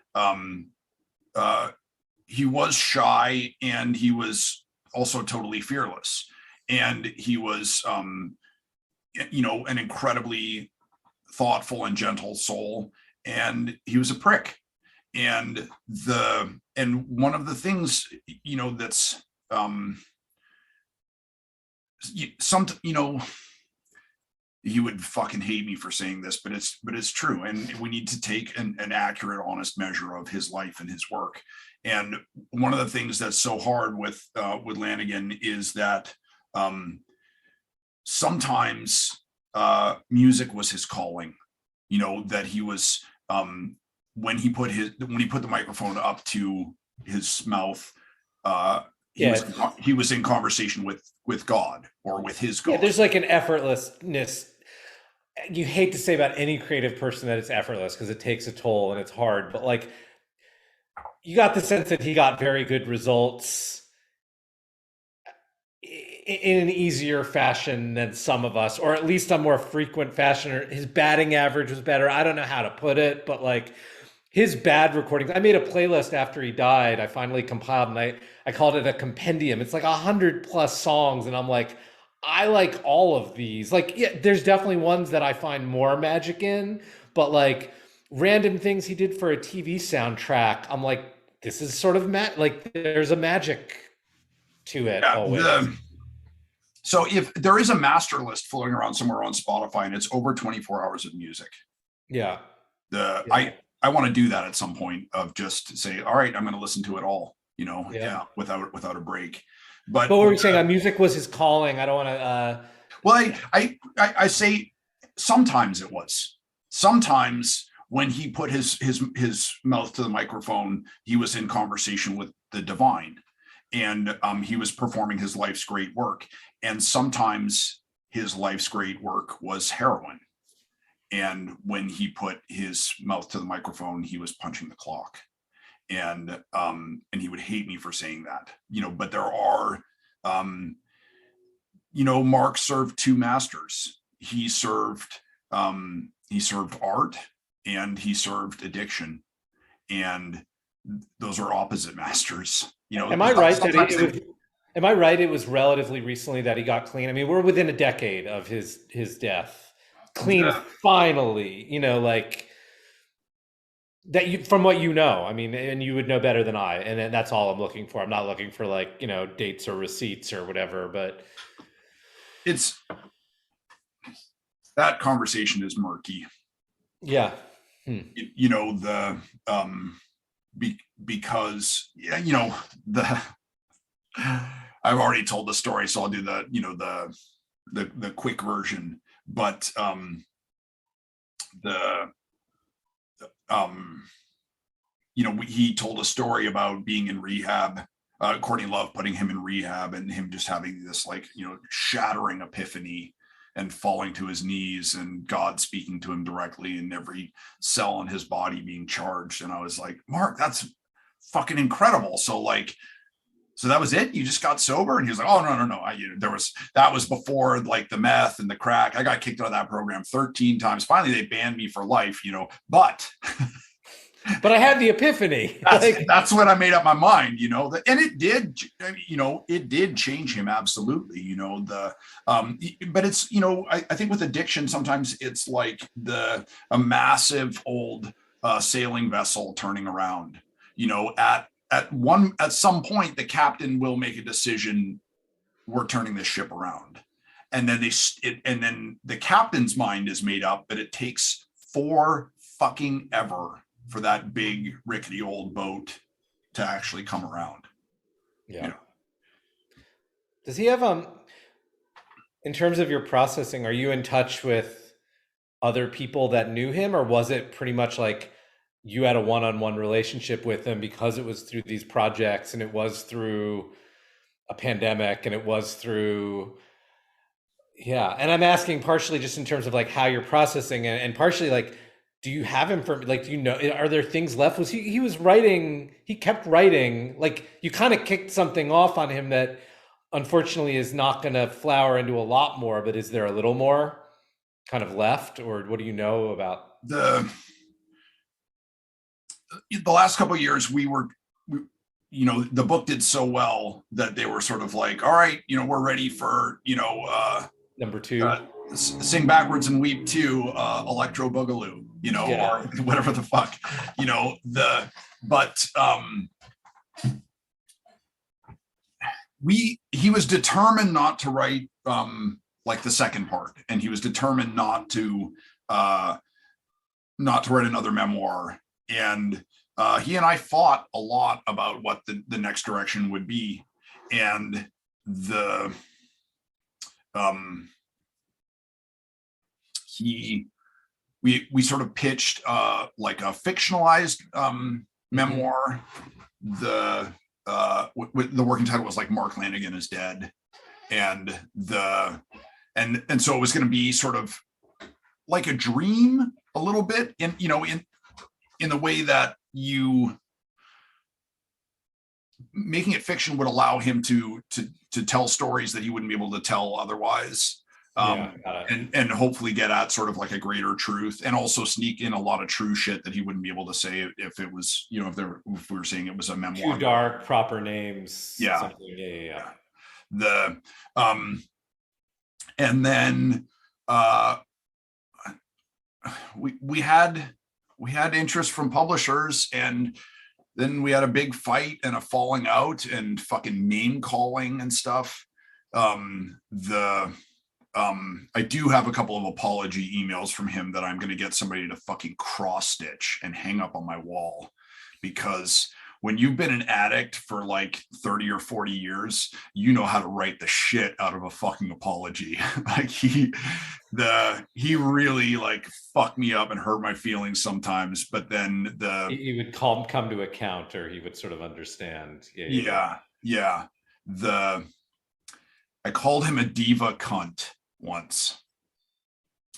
he was shy and he was also totally fearless. And he was, you know, an incredibly thoughtful and gentle soul. And he was a prick. And one of the things, you know, that's you know, you would fucking hate me for saying this, but it's true. And we need to take an accurate, honest measure of his life and his work. And one of the things that's so hard with Lanegan is that sometimes music was his calling, you know, that he was, when he put the microphone up to his mouth, he was in conversation with God or with his God. Yeah, there's like an effortlessness. You hate to say about any creative person that it's effortless because it takes a toll and it's hard, but like you got the sense that he got very good results in an easier fashion than some of us, or at least a more frequent fashion. Or his batting average was better. I don't know how to put it, but like his bad recordings. I made a playlist after he died. I finally compiled and I called it a compendium. It's like 100+ songs. And I'm like, I like all of these. Like, yeah, there's definitely ones that I find more magic in, but like random things he did for a TV soundtrack, I'm like, this is sort of like there's a magic to it always. So if there is a master list floating around somewhere on Spotify and it's over 24 hours of music. Yeah. I want to do that at some point of just say, all right, I'm going to listen to it all, you know, without a break. But what were you saying? Music was his calling. I don't want to. Well, I say sometimes it was. Sometimes when he put his mouth to the microphone, he was in conversation with the divine, and he was performing his life's great work. And sometimes his life's great work was heroin. And when he put his mouth to the microphone, he was punching the clock. And he would hate me for saying that, you know, but there are, you know, Mark served two masters. He served art and he served addiction. And those are opposite masters, you know. Am I right that it was relatively recently that he got clean? I mean, we're within a decade of his death. Clean, finally, you know, like that you, from what you know, I mean, and you would know better than I, and that's all I'm looking for. I'm not looking for like, you know, dates or receipts or whatever, but it's that conversation is murky. Yeah. You know, because, you know, I've already told the story, so I'll do the, you know, the quick version. But you know, he told a story about being in rehab, Courtney Love putting him in rehab and him just having this, like, you know, shattering epiphany and falling to his knees and God speaking to him directly and every cell in his body being charged. And I was like, Mark, that's fucking incredible. So like, so that was it? You just got sober? And he was like, oh, no. That was before like the meth and the crack. I got kicked out of that program 13 times. Finally, they banned me for life, you know, but I had the epiphany. That's when I made up my mind, you know, and it did, you know, it did change him. Absolutely. You know, but it's, you know, I think with addiction, sometimes it's like a massive old sailing vessel turning around, you know, at some point, the captain will make a decision. We're turning this ship around, and then then the captain's mind is made up, but it takes forever for that big rickety old boat to actually come around. Yeah. You know? Does he have in terms of your processing, are you in touch with other people that knew him, or was it pretty much like you had a one-on-one relationship with him because it was through these projects and it was through a pandemic and it was through, yeah. And I'm asking partially just in terms of like how you're processing and partially like, do you have him for, like, do you know, are there things left? Was he was writing, he kept writing, like you kind of kicked something off on him that unfortunately is not going to flower into a lot more, but is there a little more kind of left, or what do you know about the last couple of years the book did so well that they were sort of like, all right, we're ready for, number 2. Sing Backwards and Weep 2, Electro Boogaloo, or whatever the fuck, he was determined not to write like the second part, and he was determined not to write another memoir. And he and I fought a lot about what the next direction would be. And we sort of pitched like a fictionalized memoir. The working title was like Mark Lanegan is Dead. And so it was going to be sort of like a dream a little bit in the way that making it fiction would allow him to tell stories that he wouldn't be able to tell otherwise. And hopefully get at sort of like a greater truth, and also sneak in a lot of true shit that he wouldn't be able to say if it was, if we were saying it was a memoir. Too dark, proper names. Yeah. And then we had interest from publishers, and then we had a big fight and a falling out and fucking name calling and stuff. I do have a couple of apology emails from him that I'm going to get somebody to fucking cross stitch and hang up on my wall, because when you've been an addict for like 30 or 40 years, you know how to write the shit out of a fucking apology. Like he really like fucked me up and hurt my feelings sometimes, but then he would come to account, or he would sort of understand. Yeah. I called him a diva cunt once,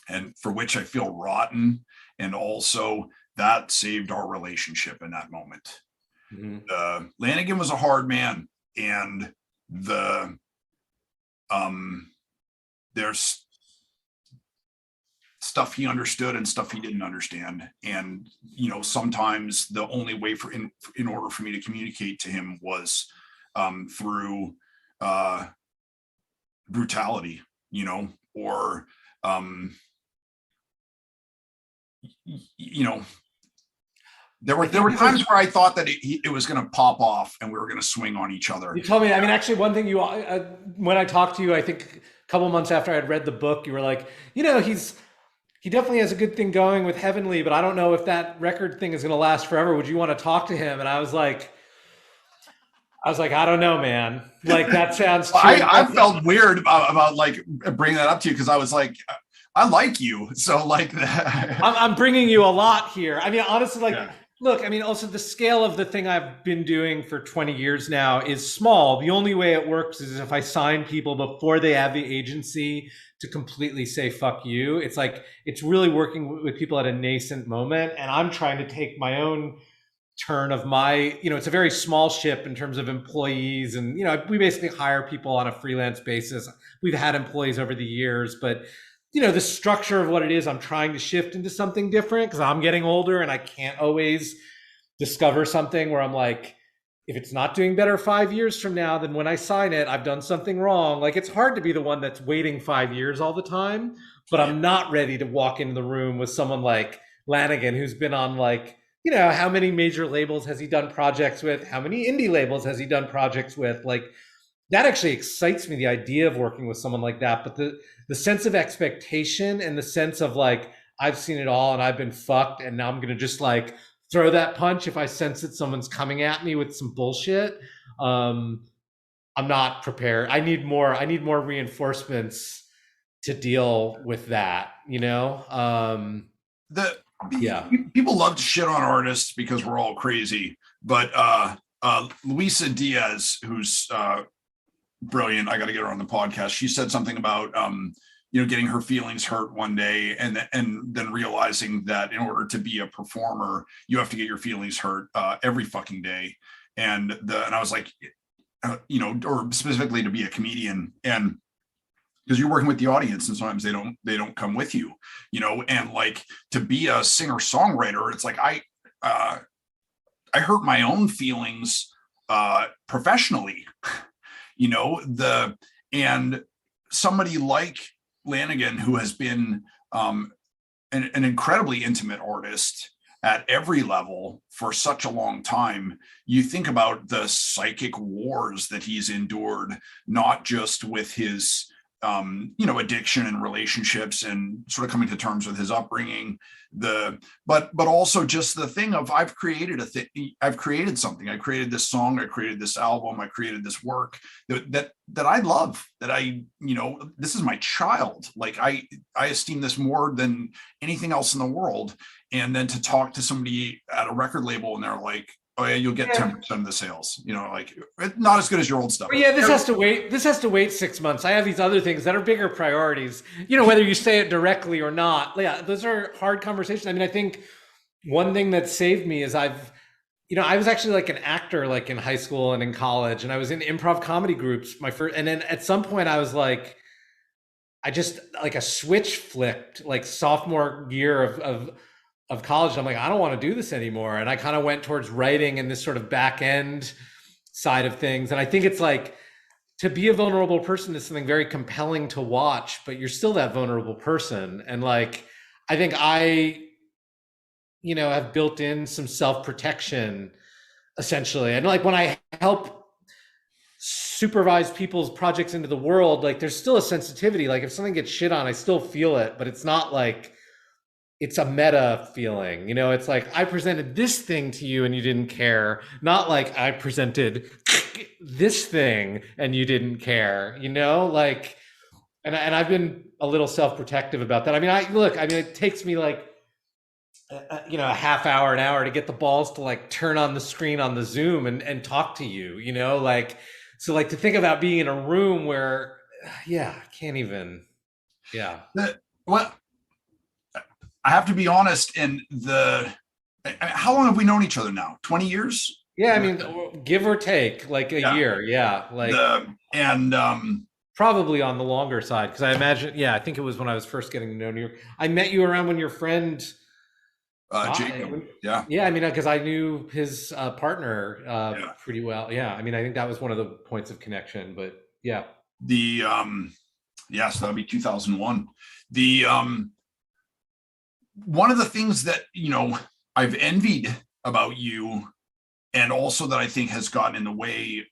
and for which I feel rotten. And also that saved our relationship in that moment. Mm-hmm. Lanegan was a hard man, and there's stuff he understood and stuff he didn't understand. And, sometimes the only way in order for me to communicate to him was through brutality, or there were times where I thought that it was going to pop off and we were going to swing on each other. You told me, actually one thing when I talked to you, I think a couple months after I had read the book, you were like, he definitely has a good thing going with Heavenly, but I don't know if that record thing is going to last forever. Would you want to talk to him? And I was like, I don't know, man. Like, that sounds. I felt weird about like bringing that up to you, because I was like, I like you, so like I'm bringing you a lot here. Honestly, look. Also the scale of the thing I've been doing for 20 years now is small. The only way it works is if I sign people before they have the agency to completely say fuck you. It's like, it's really working with people at a nascent moment, and I'm trying to take my own turn of my, it's a very small ship in terms of employees, and we basically hire people on a freelance basis. We've had employees over the years, but the structure of what it is, I'm trying to shift into something different, because I'm getting older and I can't always discover something where I'm like, if it's not doing better 5 years from now, then when I sign it, I've done something wrong. Like, it's hard to be the one that's waiting 5 years all the time, but I'm not ready to walk into the room with someone like Lanegan, who's been on like, how many major labels has he done projects with? How many indie labels has he done projects with? Like, that actually excites me, the idea of working with someone like that. But the sense of expectation and the sense of like, I've seen it all and I've been fucked, and now I'm going to just like throw that punch if I sense that someone's coming at me with some bullshit. I'm not prepared. I need more reinforcements to deal with that, People love to shit on artists because we're all crazy, but Luisa Diaz, who's brilliant, I got to get her on the podcast. She said something about getting her feelings hurt one day, and then realizing that in order to be a performer, you have to get your feelings hurt every fucking day. And I was like, or specifically to be a comedian. And because you're working with the audience, and sometimes they don't come with you, and like, to be a singer songwriter, it's like I hurt my own feelings professionally, and somebody like Lanegan, who has been an incredibly intimate artist at every level for such a long time. You think about the psychic wars that he's endured, not just with his addiction and relationships and sort of coming to terms with his upbringing, but also just the thing of, I've created something. I created this song, I created this album, I created this work that I love, that this is my child. Like, I esteem this more than anything else in the world. And then to talk to somebody at a record label and they're like, oh yeah, you'll get 10% of the sales, like, not as good as your old stuff. But yeah, this has to wait 6 months. I have these other things that are bigger priorities, whether you say it directly or not. Yeah, those are hard conversations. I mean, I think one thing that saved me is I was actually like an actor, like in high school and in college, and I was in improv comedy groups, and then at some point I was like, I just, like, a switch flipped, like sophomore year of college. I'm like, I don't want to do this anymore. And I kind of went towards writing and this sort of back end side of things. And I think it's like, to be a vulnerable person is something very compelling to watch, but you're still that vulnerable person. And like, I think I, have built in some self-protection essentially. And like, when I help supervise people's projects into the world, like, there's still a sensitivity. Like, if something gets shit on, I still feel it, but it's not like, it's a meta feeling, it's like, I presented this thing to you and you didn't care. Not like, I presented this thing and you didn't care, like, and I've been a little self-protective about that. I mean, it takes me like, a half hour, an hour to get the balls to like turn on the screen on the Zoom and talk to you, like, so like, to think about being in a room where, I can't even, Well, I have to be honest, how long have we known each other now? 20 years? Yeah, I mean, give or take, like a year. Yeah, like, probably on the longer side, because I imagine, I think it was when I was first getting to know you. I met you around when your friend Jacob. Yeah. Yeah, I mean, because I knew his partner pretty well. Yeah, I mean, I think that was one of the points of connection. But yeah, so that'd be 2001. One of the things that, I've envied about you, and also that I think has gotten in the way,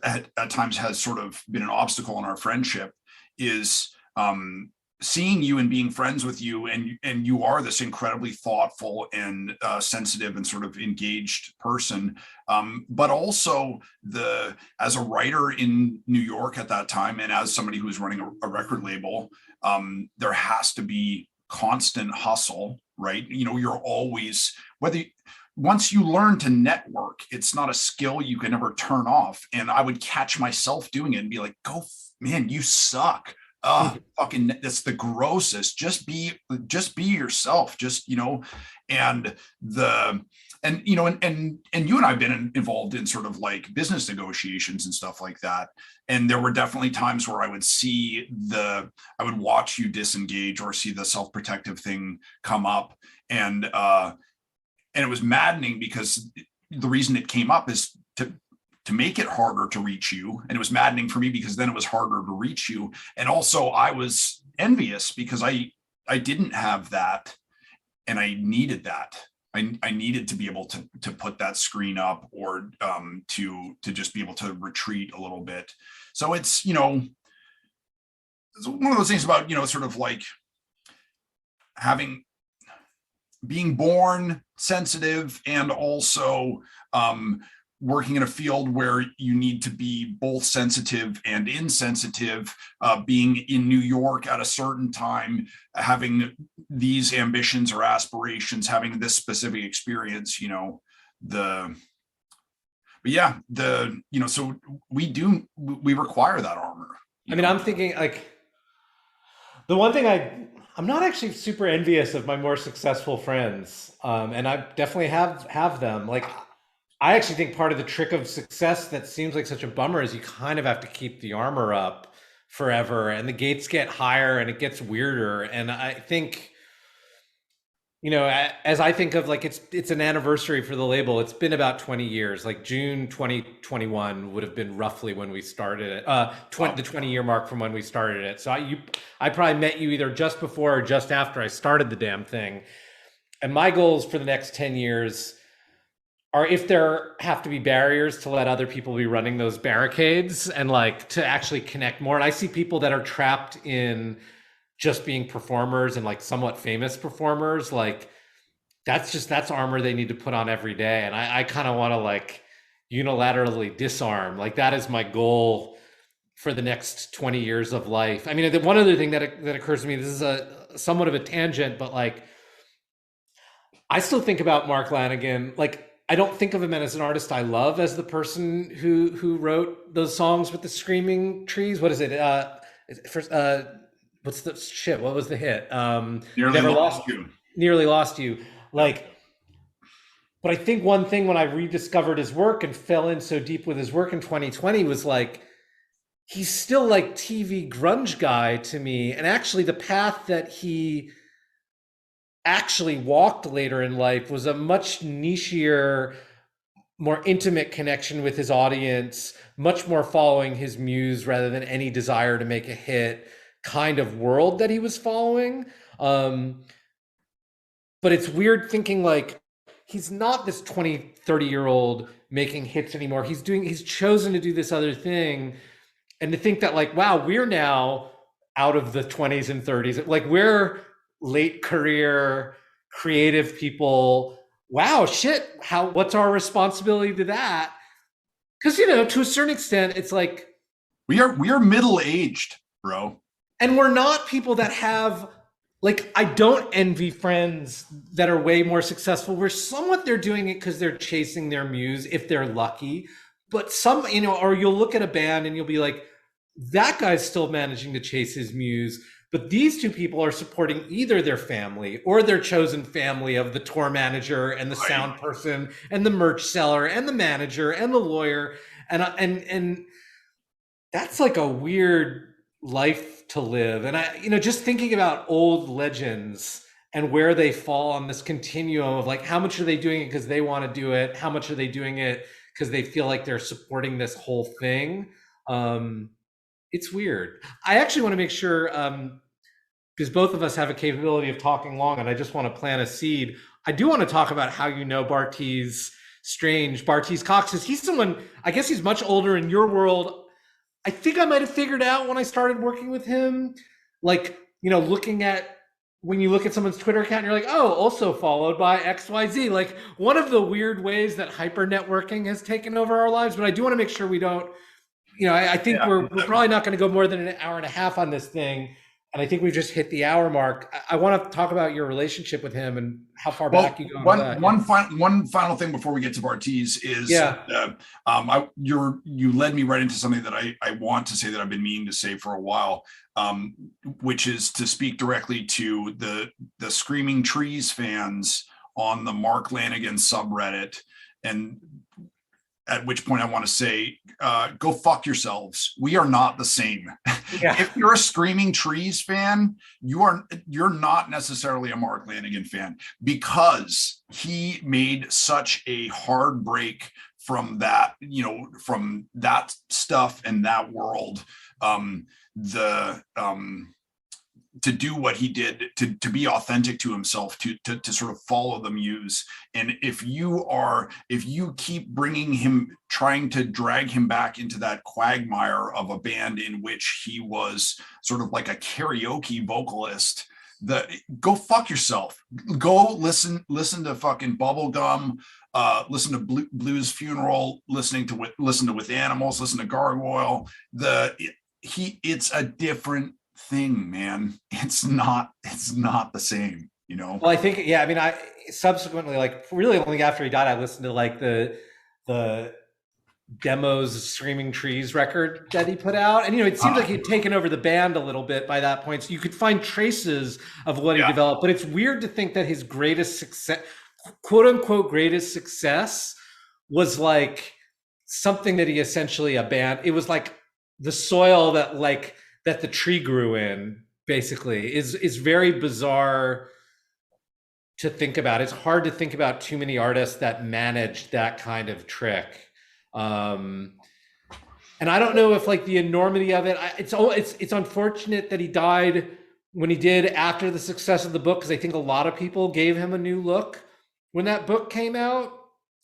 at times has sort of been an obstacle in our friendship, is seeing you and being friends with you. And you are this incredibly thoughtful and sensitive and sort of engaged person. But also as a writer in New York at that time, and as somebody who was running a record label, there has to be constant hustle, right? You're always, once you learn to network, it's not a skill you can ever turn off. And I would catch myself doing it and be like, go, man, you suck. Fucking, that's the grossest. Just be yourself, and you and I've been involved in sort of like business negotiations and stuff like that. And there were definitely times where I would watch you disengage or see the self-protective thing come up. And it was maddening, because the reason it came up is to make it harder to reach you. And it was maddening for me because then it was harder to reach you. And also I was envious because I didn't have that, and I needed that. I needed to be able to put that screen up, or to just be able to retreat a little bit. So it's, it's one of those things about, sort of like being born sensitive, and also working in a field where you need to be both sensitive and insensitive, being in New York at a certain time, having these ambitions or aspirations, having this specific experience, so we require that armor. I mean, I'm thinking like, the one thing I'm not actually super envious of my more successful friends. And I definitely have them. Like, I actually think part of the trick of success that seems like such a bummer is you kind of have to keep the armor up forever, and the gates get higher and it gets weirder. And I think, as I think of, like, it's an anniversary for the label. It's been about 20 years. Like June 2021 would have been roughly when we started it. The 20-year mark from when we started it. So I probably met you either just before or just after I started the damn thing. And my goals for the next 10 years are, if there have to be barriers, to let other people be running those barricades and like to actually connect more. And I see people that are trapped in just being performers and like somewhat famous performers. Like that's armor they need to put on every day. And I kind of want to like unilaterally disarm. Like that is my goal for the next 20 years of life. I mean, the one other thing that occurs to me, this is a somewhat of a tangent, but like, I still think about Mark Lanegan. Like, I don't think of him as an artist I love, as the person who wrote those songs with the screaming trees. What is it? What's the shit? What was the hit? Nearly Lost You. Nearly Lost You. Like, but I think one thing when I rediscovered his work and fell in so deep with his work in 2020 was like, he's still like TV grunge guy to me. And actually the path that he actually walked later in life was a much nichier, more intimate connection with his audience, much more following his muse rather than any desire to make a hit kind of world that he was following. But it's weird thinking like, he's not this 20, 30-year-old making hits anymore. He's chosen to do this other thing. And to think that like, wow, we're now out of the 20s and 30s. Like we're late career creative people. Wow, shit. What's our responsibility to that? Because, to a certain extent, it's like, we are middle-aged, bro. And we're not people that have, like, I don't envy friends that are way more successful. Where somewhat they're doing it because they're chasing their muse, if they're lucky. But some, or you'll look at a band and you'll be like, that guy's still managing to chase his muse. But these two people are supporting either their family or their chosen family of the tour manager and the sound person and the merch seller and the manager and the lawyer. And that's like a weird life to live. And I, just thinking about old legends and where they fall on this continuum of like, how much are they doing it because they want to do it? How much are they doing it because they feel like they're supporting this whole thing? It's weird. I actually want to make sure, because both of us have a capability of talking long, and I just want to plant a seed. I do want to talk about how Bartees Cox. He's someone, I guess he's much older in your world. I think I might have figured out when I started working with him, like, looking at, when you look at someone's Twitter account, and you're like, oh, also followed by XYZ. Like one of the weird ways that hyper networking has taken over our lives. But I do want to make sure we don't, I think we're probably not going to go more than an hour and a half on this thing. And I think we've just hit the hour mark. I want to talk about your relationship with him and how far back you go. One final thing before we get to Bartees is, you led me right into something that I want to say that I've been meaning to say for a while, which is to speak directly to the Screaming Trees fans on the Mark Lanegan subreddit, and at which point I want to say, go fuck yourselves. We are not the same. Yeah. If you're a Screaming Trees fan, you're not necessarily a Mark Lanegan fan, because he made such a hard break from that, from that stuff and that world. To do what he did, to be authentic to himself, to sort of follow the muse. And if you keep bringing him, trying to drag him back into that quagmire of a band in which he was sort of like a karaoke vocalist, go fuck yourself. Go listen to fucking Bubblegum, listen to Blues Funeral, listen to With Animals, listen to Gargoyle. It's a different thing, man. It's not the same, Well, I think, I subsequently, like, really only after he died, I listened to like the demos Screaming Trees record that he put out, and it seems like he'd taken over the band a little bit by that point, so you could find traces of what he developed. But it's weird to think that his greatest success, quote unquote greatest success, was like something that he essentially abandoned. It was like the soil that like that the tree grew in, basically, is very bizarre to think about. It's hard to think about too many artists that manage that kind of trick. Um, and I don't know if like the enormity of it. It's unfortunate that he died when he did after the success of the book, because I think a lot of people gave him a new look when that book came out,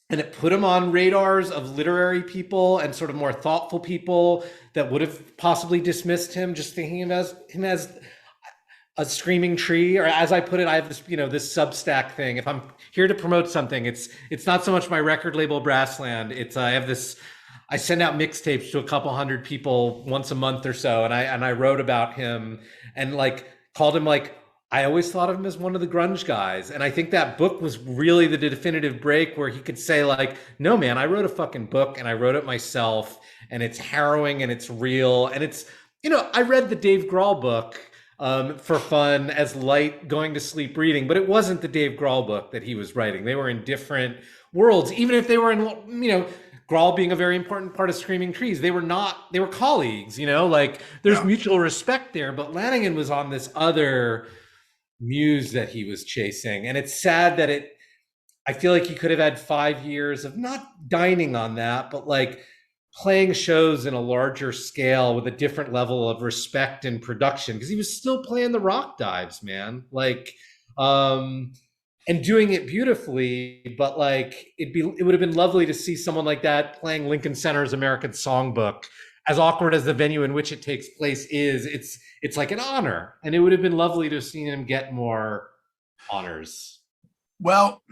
and it put him on radars of literary people and sort of more thoughtful people that would have possibly dismissed him, just thinking of him as a screaming tree. Or as I put it, I have this, this Substack thing. If I'm here to promote something, it's not so much my record label Brassland. I send out mixtapes to a couple hundred people once a month or so, and I wrote about him and like called him like, I always thought of him as one of the grunge guys. And I think that book was really the definitive break where he could say like, no man, I wrote a fucking book and I wrote it myself, and it's harrowing and it's real. And it's, I read the Dave Grohl book for fun, as light going to sleep reading, but it wasn't the Dave Grohl book that he was writing. They were in different worlds, even if they were in, Grohl being a very important part of Screaming Trees. They were colleagues, like there's mutual respect there, but Lanegan was on this other muse that he was chasing. And it's sad that I feel like he could have had 5 years of not dining on that, but like playing shows in a larger scale with a different level of respect and production, because he was still playing the rock dives, man. Like, and doing it beautifully, but like it would have been lovely to see someone like that playing Lincoln Center's American Songbook. As awkward as the venue in which it takes place is, it's like an honor, and it would have been lovely to have seen him get more honors. Well,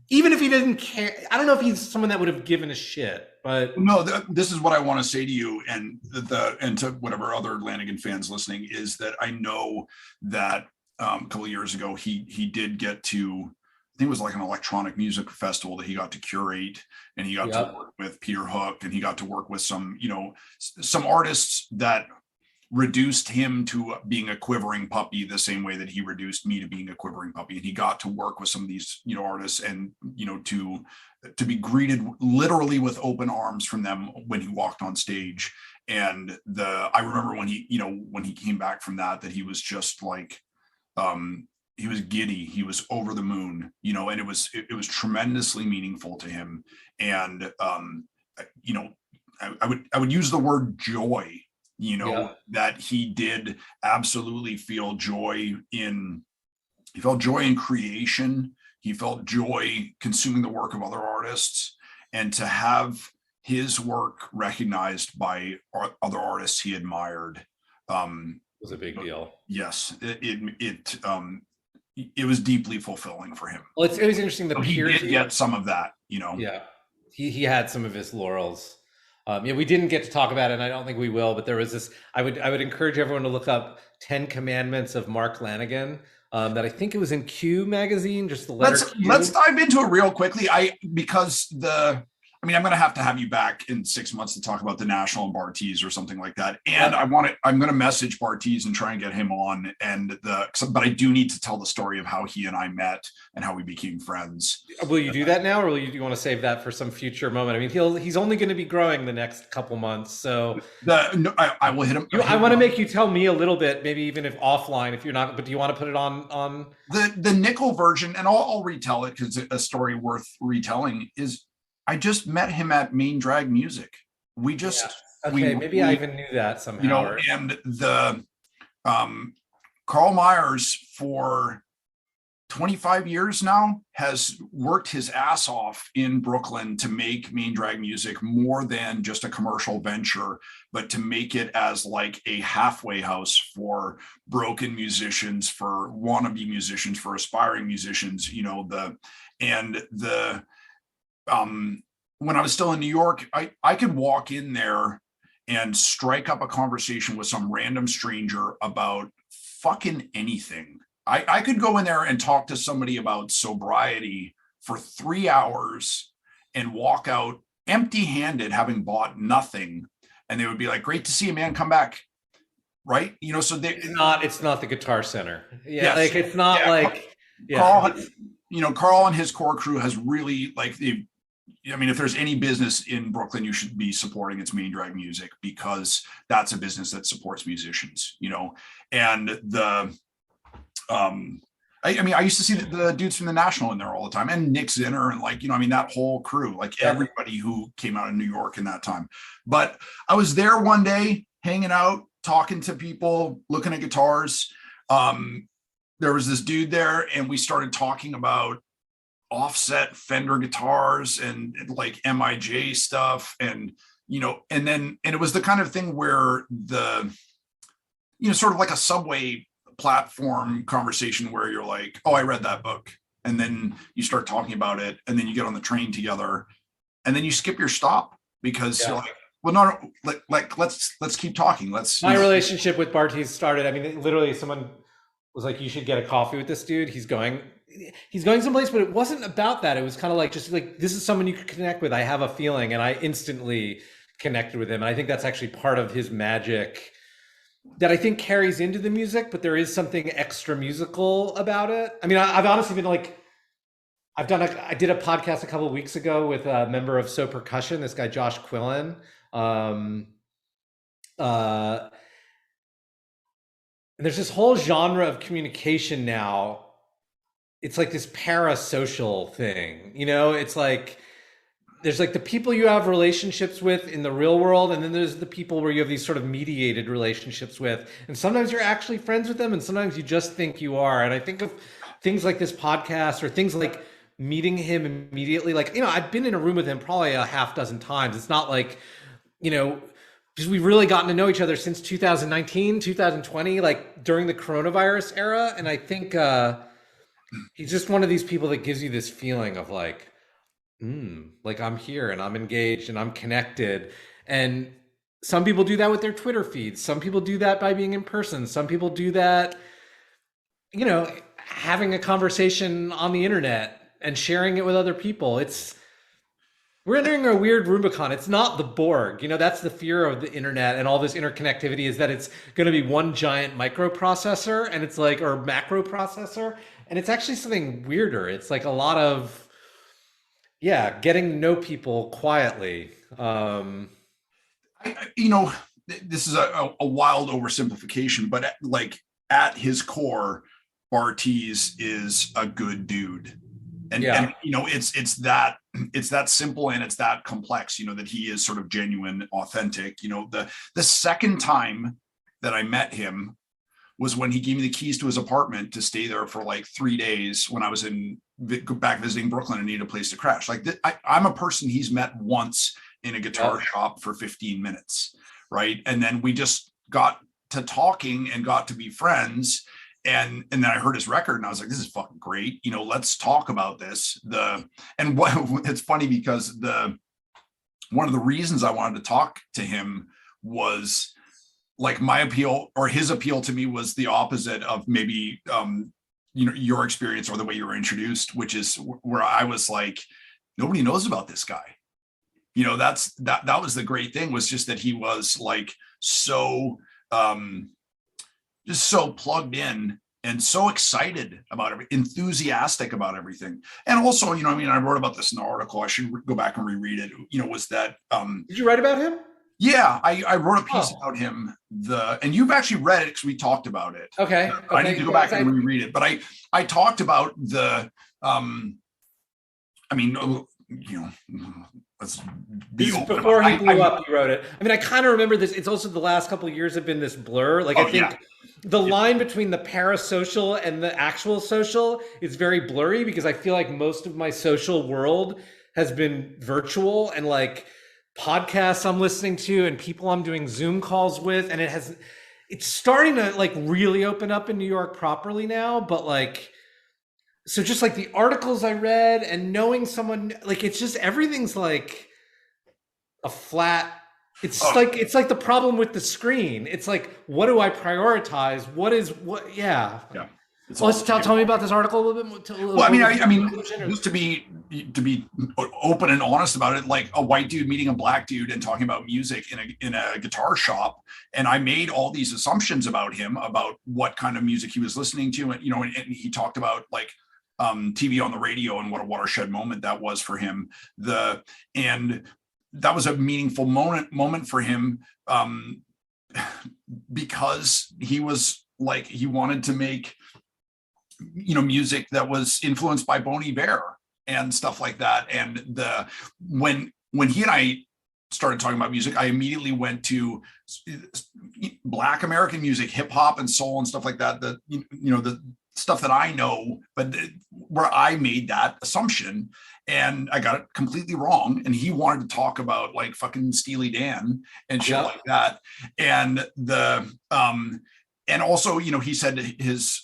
even if he didn't care, I don't know if he's someone that would have given a shit. But no, this is what I want to say to you, and to whatever other Lanegan fans listening, is that I know that a couple of years ago he did get to, I think it was like an electronic music festival that he got to curate, and he got to work with Peter Hook, and he got to work with some artists that reduced him to being a quivering puppy the same way that he reduced me to being a quivering puppy. And he got to work with some of these artists, and to be greeted literally with open arms from them when he walked on stage. And I remember when he came back from that he was just like, he was giddy, he was over the moon, and it was tremendously meaningful to him. And I would use the word joy, that he did absolutely feel joy in. He felt joy in creation. He felt joy consuming the work of other artists, and to have his work recognized by other artists he admired was a big deal. Yes, it was deeply fulfilling for him. Well, it was interesting that he did get some of that, Yeah, he had some of his laurels. We didn't get to talk about it, and I don't think we will. But there was this. I would encourage everyone to look up 10 Commandments of Mark Lanegan. That I think it was in Q magazine. Just the letter. Let's dive into it real quickly. I'm going to have you back in 6 months to talk about the National and Bartees or something like that. And I'm going to message Bartees and try and get him on. But I do need to tell the story of how he and I met and how we became friends. Will you do that now, or do you want to save that for some future moment? I mean, he's only going to be growing the next couple months, so I will hit him. I want to make you tell me a little bit, maybe even if offline, if you're not. But do you want to put it on the nickel version? And I'll retell it because it's a story worth retelling. Is I just met him at Main Drag Music. We just maybe I even knew that somehow. And the Carl Myers for 25 years now has worked his ass off in Brooklyn to make Main Drag Music more than just a commercial venture, but to make it as like a halfway house for broken musicians, for wannabe musicians, for aspiring musicians. When I was still in New York, I could walk in there and strike up a conversation with some random stranger about fucking anything. I could go in there and talk to somebody about sobriety for 3 hours and walk out empty-handed, having bought nothing. And they would be like, "Great to see you, man. Come back." Right? So it's not the Guitar Center. Yeah. Yes. Like it's not like Carl, Carl and his core crew has really they've I mean, if there's any business in Brooklyn, you should be supporting its main drag music, because that's a business that supports musicians, and I mean, I used to see the dudes from the National in there all the time, and Nick Zinner, and I mean, that whole crew, everybody who came out of New York in that time. But I was there one day hanging out, talking to people, looking at guitars. There was this dude there, and we started talking about offset Fender guitars and MIJ stuff. And it was the kind of thing where sort of like a Subway platform conversation where you're like, oh, I read that book. And then you start talking about it, and then you get on the train together, and then you skip your stop because you're like, well, no, let's keep talking. My relationship with Bartees started, I mean, literally someone was like, you should get a coffee with this dude. He's going someplace, but it wasn't about that. It was kind of just this is someone you could connect with. I have a feeling, and I instantly connected with him. And I think that's actually part of his magic that I think carries into the music, but there is something extra musical about it. I mean, I've honestly been I did a podcast a couple of weeks ago with a member of So Percussion, this guy, Josh Quillen. And there's this whole genre of communication now. It's like this parasocial thing, it's there's the people you have relationships with in the real world, and then there's the people where you have these sort of mediated relationships with, and sometimes you're actually friends with them, and sometimes you just think you are. And I think of things like this podcast, or things like meeting him immediately. I've been in a room with him probably a half dozen times. It's not because we've really gotten to know each other since 2019, 2020, during the coronavirus era. And I think he's just one of these people that gives you this feeling of I'm here and I'm engaged and I'm connected. And some people do that with their Twitter feeds. Some people do that by being in person. Some people do that, having a conversation on the internet and sharing it with other people. We're entering a weird Rubicon. It's not the Borg. That's the fear of the internet and all this interconnectivity, is that it's going to be one giant microprocessor, and it's or macro processor. And it's actually something weirder. It's a lot of, getting to know people quietly. This is a wild oversimplification, but at his core, Bartees is a good dude. And it's that simple, and it's that complex, that he is sort of genuine, authentic. The second time that I met him was when he gave me the keys to his apartment to stay there for 3 days when I was back visiting Brooklyn and needed a place to crash. I'm a person he's met once in a guitar shop for 15 minutes, right? And then we just got to talking and got to be friends. And then I heard his record, and I was like, this is fucking great. Let's talk about this. It's funny because one of the reasons I wanted to talk to him was my appeal, or his appeal to me, was the opposite of maybe, your experience or the way you were introduced, which is where I was nobody knows about this guy. That was the great thing, was just that he was so, just so plugged in and so excited about it, enthusiastic about everything. And also, I wrote about this in the article. I should go back and reread it. Was that, did you write about him? Yeah, I wrote a piece about him. And you've actually read it because we talked about it. Okay. I need to go back and reread it. But I talked about the, let's be open. Before he blew up, you wrote it. I kind of remember this. It's also the last couple of years have been this blur. I think the line between the parasocial and the actual social is very blurry, because I feel like most of my social world has been virtual, and podcasts I'm listening to and people I'm doing Zoom calls with, and it's starting to really open up in New York properly now. But so just the articles I read and knowing someone, it's just, everything's a flat. It's it's the problem with the screen. It's what do I prioritize? What? Yeah. Yeah. Let's tell me about this article a little bit more. Well, just to be open and honest about it, a white dude meeting a black dude and talking about music in a guitar shop, and I made all these assumptions about him, about what kind of music he was listening to, and and he talked about TV on the radio, and what a watershed moment that was for him. And that was a meaningful moment for him, because he was like, he wanted to make, music that was influenced by Bon Iver and stuff like that. And when he and I started talking about music, I immediately went to Black American music, hip hop and soul and stuff like that. The stuff that I know, but where I made that assumption and I got it completely wrong. And he wanted to talk about like fucking Steely Dan and shit like that. And and also, he said his,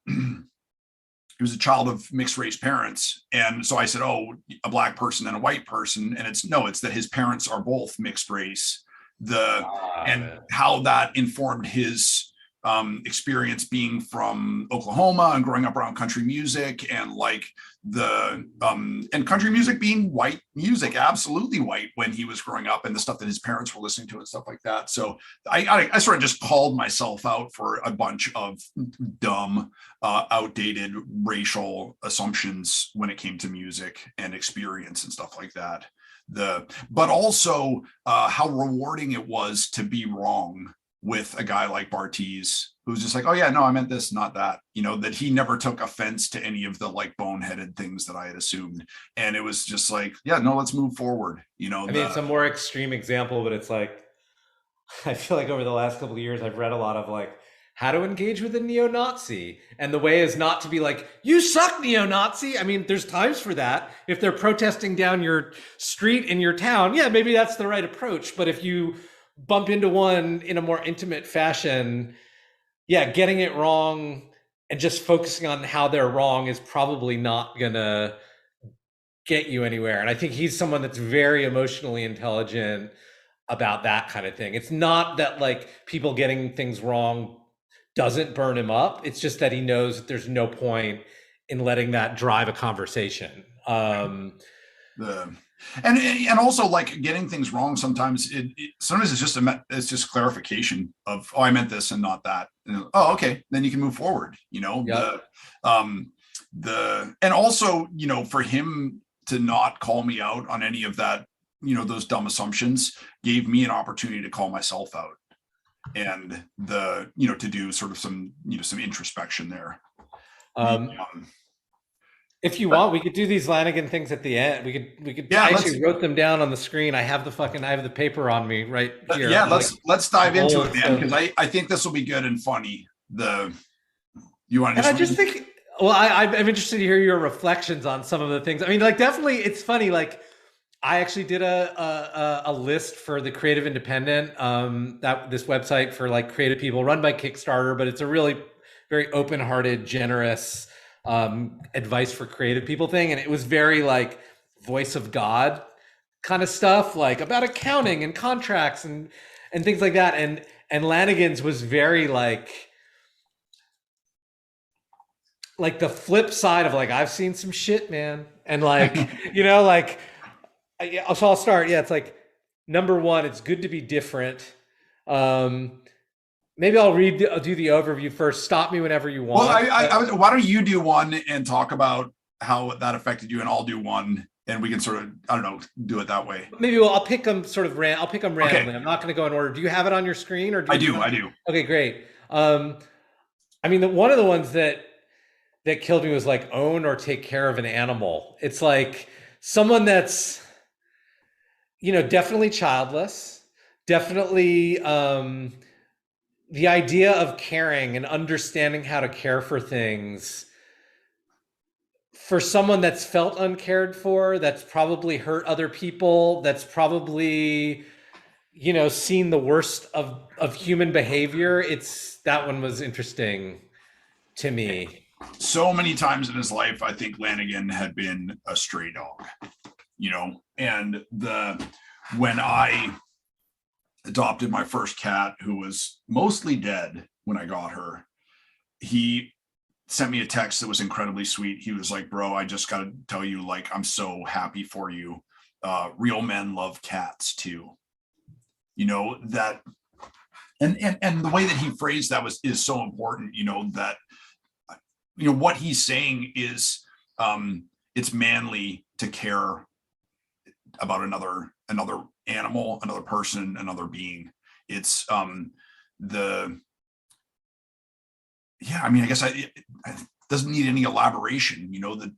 he was a child of mixed race parents. And so I said, oh, a Black person and a white person. And it's that his parents are both mixed race. And how that informed his experience being from Oklahoma and growing up around country music, and like and country music being white music, absolutely white when he was growing up, and the stuff that his parents were listening to and stuff like that. So I sort of just called myself out for a bunch of dumb, outdated racial assumptions when it came to music and experience and stuff like that. But also how rewarding it was to be wrong with a guy like Bartees, who's just like, oh yeah, no, I meant this, not that, that he never took offense to any of the like boneheaded things that I had assumed. And it was just like, yeah, no, let's move forward. I mean, it's a more extreme example, but it's like, I feel like over the last couple of years, I've read a lot of like how to engage with a neo-Nazi. And the way is not to be like, you suck, neo-Nazi. I mean, there's times for that. If they're protesting down your street in your town, yeah, maybe that's the right approach. But if you bump into one in a more intimate fashion, yeah, getting it wrong and just focusing on how they're wrong is probably not gonna get you anywhere. And I think he's someone that's very emotionally intelligent about that kind of thing. It's not that like people getting things wrong doesn't burn him up. It's just that he knows that there's no point in letting that drive a conversation. And also like getting things wrong sometimes it's just clarification of, oh, I meant this and not that. And, oh, okay, then you can move forward. And also for him to not call me out on any of that, those dumb assumptions, gave me an opportunity to call myself out and to do sort of some some introspection there. If you want, we could do these Lanegan things at the end. We could. I actually wrote them down on the screen. I have the paper on me right here. Yeah, let's dive into it, man, because I think this will be good and funny. You want to? And I just think, well, I'm interested to hear your reflections on some of the things. I mean, like definitely, it's funny. Like I actually did a list for the Creative Independent, this website for like creative people run by Kickstarter, but it's a really very open-hearted, generous advice for creative people thing. And it was very like voice of God kind of stuff, like about accounting and contracts and things like that. And Lanegans was very like the flip side of like, I've seen some shit, man. And like, like, so I'll start. Yeah. It's like, number one, it's good to be different. Maybe I'll do the overview first. Stop me whenever you want. Well, why don't you do one and talk about how that affected you, and I'll do one, and we can sort of, I don't know, do it that way. Maybe I'll pick them I'll pick them randomly. Okay. I'm not going to go in order. Do you have it on your screen, or I do. Okay, great. I mean, one of the ones that killed me was like own or take care of an animal. It's like someone that's, definitely childless, definitely. The idea of caring and understanding how to care for things for someone that's felt uncared for, that's probably hurt other people, that's probably, seen the worst of human behavior. That one was interesting to me. So many times in his life, I think Lanegan had been a stray dog, and when I adopted my first cat, who was mostly dead when I got her, he sent me a text that was incredibly sweet. He was like, bro, I just got to tell you, like, I'm so happy for you. Real men love cats too. That, and the way that he phrased that is so important, that, what he's saying is it's manly to care about another animal, another person, another being. It's I guess it doesn't need any elaboration,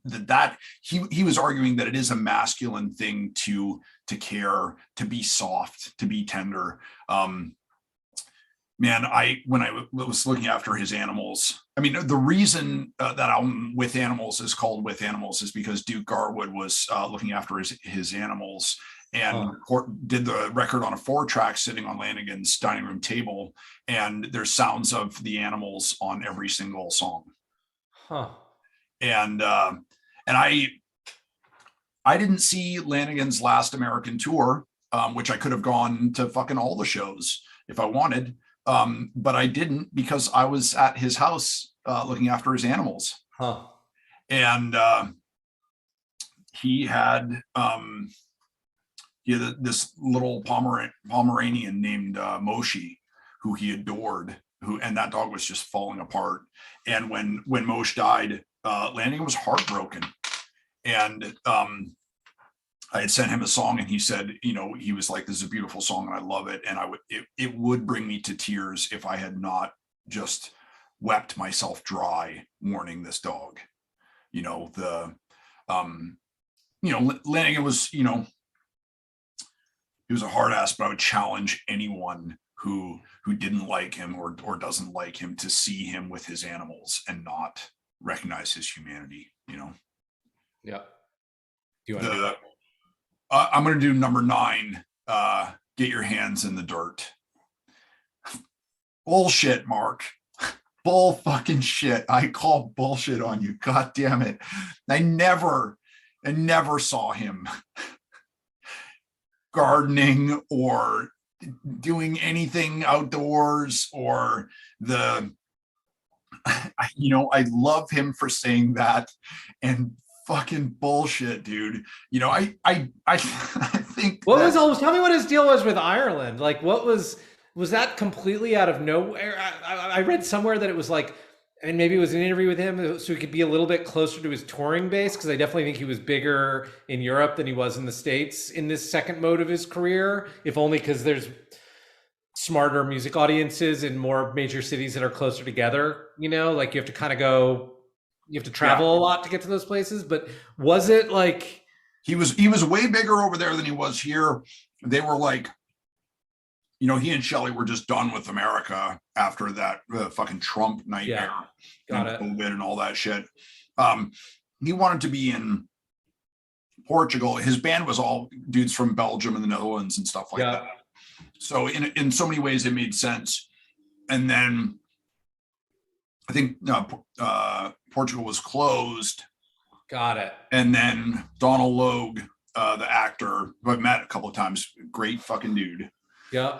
that he was arguing that it is a masculine thing to care, to be soft, to be tender. When I was looking after his animals, the reason that album With Animals is called With Animals is because Duke Garwood was looking after his animals and did the record on a 4-track sitting on Lanegans' dining room table, and there's sounds of the animals on every single song. And I didn't see Lanegans' last American tour, which I could have gone to fucking all the shows if I wanted. But I didn't, because I was at his house looking after his animals. And he had this little Pomeranian named Moshi, who he adored, and that dog was just falling apart. And when Mosh died, Lanegan was heartbroken. And I had sent him a song, and he said, he was like, this is a beautiful song and I love it. And it would bring me to tears if I had not just wept myself dry mourning this dog. Lanegan was, he was a hard ass, but I would challenge anyone who didn't like him or doesn't like him to see him with his animals and not recognize his humanity, Yeah. Do you want to I'm going to do number 9. Get your hands in the dirt. Bullshit, Mark. Bull fucking shit. I call bullshit on you. God damn it. I never saw him gardening or doing anything outdoors or I love him for saying that, and fucking bullshit, dude. I think tell me what his deal was with Ireland. Like, what was that completely out of nowhere? I read somewhere that it was like, and maybe it was an interview with him so he could be a little bit closer to his touring base, because I definitely think he was bigger in Europe than he was in the States in this second mode of his career, if only because there's smarter music audiences in more major cities that are closer together. Like you have to kind of you have to travel a lot to get to those places. But was it like he was way bigger over there than he was here? They were like, he and Shelley were just done with America after that fucking Trump nightmare, COVID and all that shit. He wanted to be in Portugal. His band was all dudes from Belgium and the Netherlands and stuff like that. So in so many ways it made sense. And then I think Portugal was closed. Got it. And then Donald Logue, the actor who I've met a couple of times, great fucking dude. Yeah.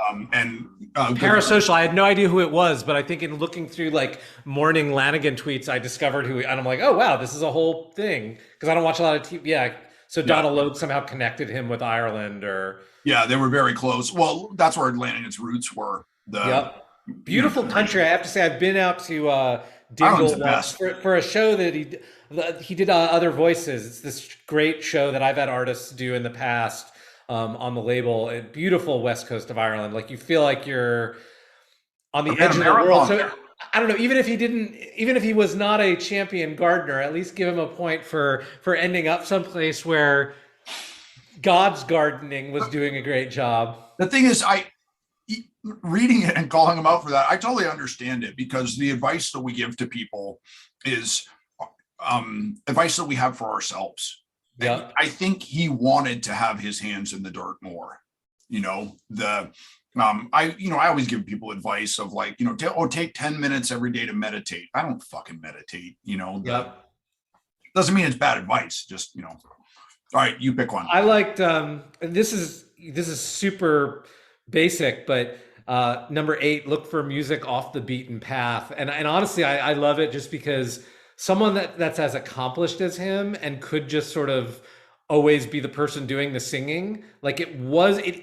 Parasocial. I had no idea who it was, but I think in looking through like mourning Lanegan tweets, I discovered who, and I'm like, oh wow, this is a whole thing, because I don't watch a lot of TV. Yeah. So Donald Logue somehow connected him with Ireland, or they were very close. Well, that's where Lanegan's roots were. Beautiful country. I have to say, I've been out to Dingle once for a show that he did Other Voices. It's this great show that I've had artists do in the past. On the label, a beautiful west coast of Ireland. Like, you feel like you're on the edge of the world. So I don't know, even if he was not a champion gardener, at least give him a point for ending up someplace where God's gardening was doing a great job. The thing is, reading it and calling him out for that, I totally understand it, because the advice that we give to people is advice that we have for ourselves. Yeah, I think he wanted to have his hands in the dirt more. I always give people advice of like, take 10 minutes every day to meditate. I don't fucking meditate. Doesn't mean it's bad advice. Just all right, you pick one. I liked this is super basic, but number 8, look for music off the beaten path. And honestly, I love it just because someone that's as accomplished as him and could just sort of always be the person doing the singing. Like, it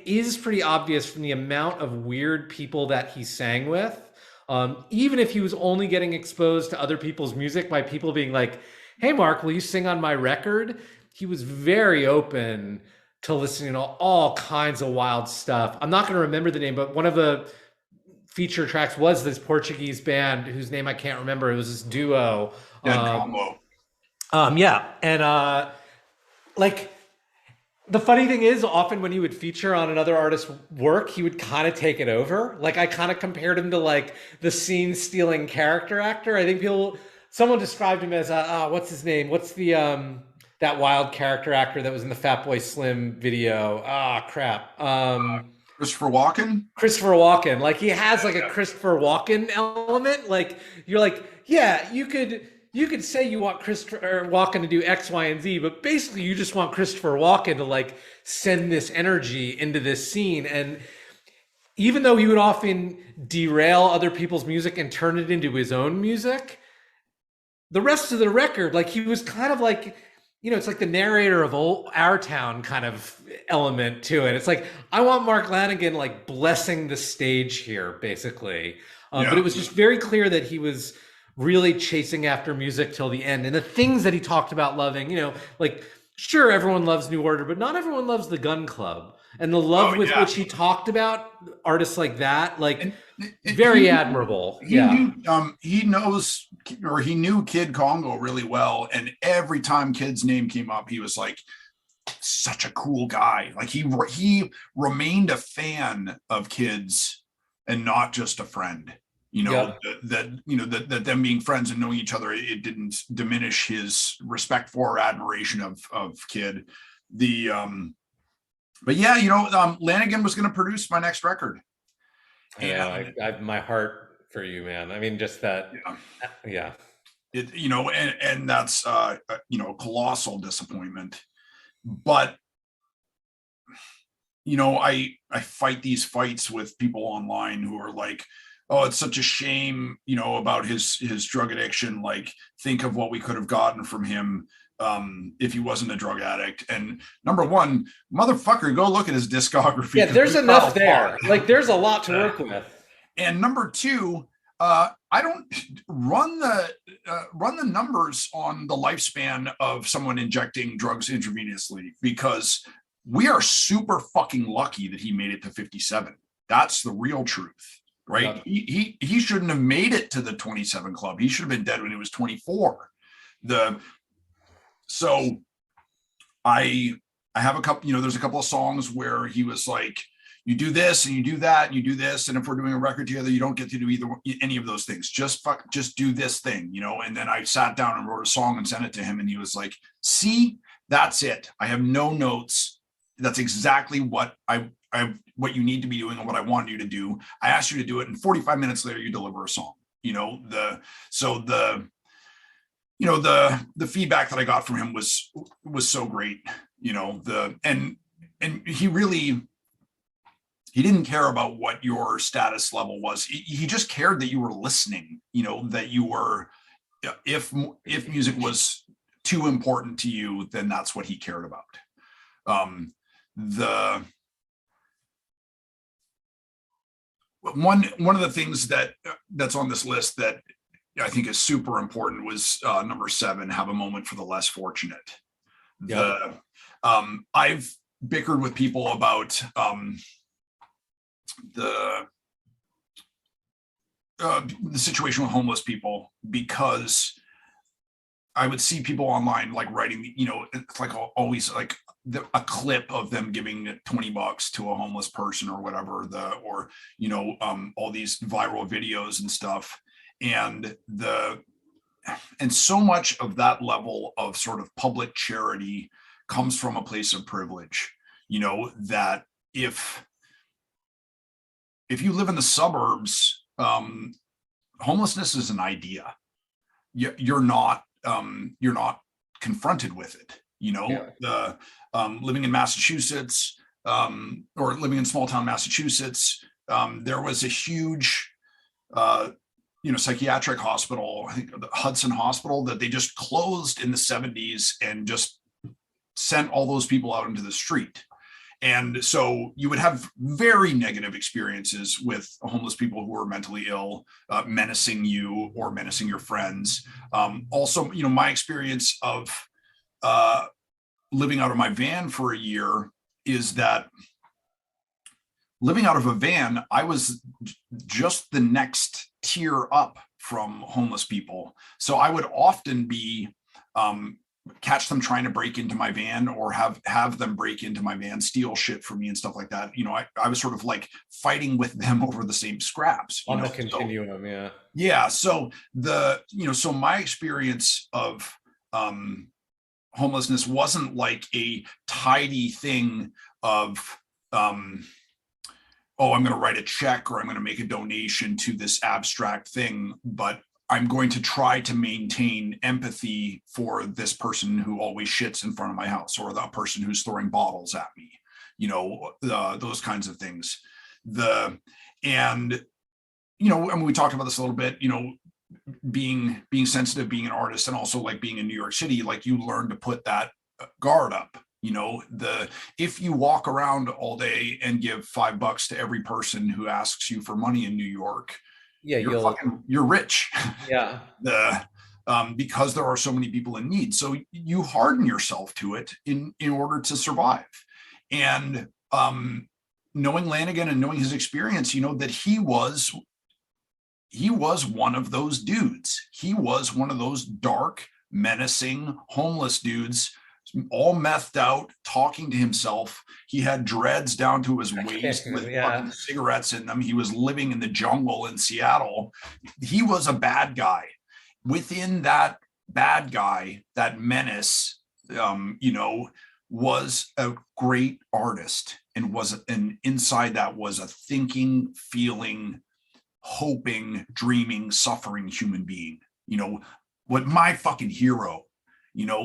is pretty obvious from the amount of weird people that he sang with. Even if he was only getting exposed to other people's music by people being like, hey, Mark, will you sing on my record? He was very open to listening to all kinds of wild stuff. I'm not going to remember the name, but one of the feature tracks was this Portuguese band whose name I can't remember. It was this duo. Dead combo. Yeah. And like, the funny thing is, often when he would feature on another artist's work, he would kind of take it over. Like, I kind of compared him to like the scene stealing character actor. I think someone described him as what's his name? What's the that wild character actor that was in the Fatboy Slim video? Crap. Christopher Walken. Christopher Walken. Like, he has like a Christopher Walken element. Like, you're like, yeah, you could say you want Christopher Walken to do X, Y, and Z, but basically you just want Christopher Walken to like send this energy into this scene. And even though he would often derail other people's music and turn it into his own music, the rest of the record, like, he was kind of like, it's like the narrator of Our Town kind of element to it. It's like, I want Mark Lanegan like blessing the stage here, basically. But it was just very clear that he was really chasing after music till the end. And the things that he talked about loving, like, sure, everyone loves New Order, but not everyone loves the Gun Club. And the love with which he talked about artists like that, like, very admirable. He knew Kid Congo really well. And every time Kid's name came up, he was like, such a cool guy. Like, he remained a fan of Kid's and not just a friend. That them being friends and knowing each other, it didn't diminish his respect for or admiration of Kid. But yeah, Lanegan was going to produce my next record. I have my heart for you, man. I mean, just that. Yeah. And that's a colossal disappointment. But I fight these fights with people online who are like, oh, it's such a shame, about his drug addiction. Like, think of what we could have gotten from him if he wasn't a drug addict. And number one, motherfucker, go look at his discography. Yeah, there's enough there. Like, there's a lot to work with. And number two, I don't run the numbers on the lifespan of someone injecting drugs intravenously, because we are super fucking lucky that he made it to 57. That's the real truth. Right. Yeah. He shouldn't have made it to the 27 club. He should have been dead when he was 24. So I have a couple, there's a couple of songs where he was like, you do this and you do that and you do this. And if we're doing a record together, you don't get to do any of those things. Just do this thing, And then I sat down and wrote a song and sent it to him. And he was like, see, that's it. I have no notes. That's exactly what what you need to be doing and what I wanted you to do. I asked you to do it, and 45 minutes later, you deliver a song. The feedback that I got from him was so great. And he didn't care about what your status level was. He just cared that you were listening. That you were, if music was too important to you, then that's what he cared about. One of the things that's on this list that I think is super important was number 7, have a moment for the less fortunate. Yep. I've bickered with people about the situation with homeless people, because I would see people online like writing, it's like always like a clip of them giving $20 to a homeless person or whatever, all these viral videos and stuff. And so much of that level of sort of public charity comes from a place of privilege, that if you live in the suburbs, homelessness is an idea. You're not confronted with it. Living in Massachusetts, or living in small town Massachusetts, there was a huge, psychiatric hospital, I think the Hudson Hospital, that they just closed in the 70s and just sent all those people out into the street. And so you would have very negative experiences with homeless people who are mentally ill, menacing you or menacing your friends. Also, my experience of living out of my van for a year is that living out of a van, I was just the next tier up from homeless people. So I would often be catch them trying to break into my van, or have them break into my van, steal shit from me and stuff like that. I was sort of like fighting with them over the same scraps. On the continuum, so, yeah. Yeah. So so my experience of homelessness wasn't like a tidy thing of I'm going to write a check or I'm going to make a donation to this abstract thing, but I'm going to try to maintain empathy for this person who always shits in front of my house, or the person who's throwing bottles at me, those kinds of things. And we talked about this a little bit, being sensitive, being an artist, and also like being in New York City, like you learn to put that guard up. If you walk around all day and give $5 to every person who asks you for money in New York, yeah, you're rich. Yeah. Because there are so many people in need. So you harden yourself to it in order to survive. And knowing Lanegan and knowing his experience, that he was one of those dudes. He was one of those dark, menacing, homeless dudes, all methed out, talking to himself. He had dreads down to his waist with fucking cigarettes in them. He was living in the jungle in Seattle. He was a bad guy. Within that bad guy, that menace, was a great artist, and inside that was a thinking, feeling, hoping, dreaming, suffering human being. What my fucking hero.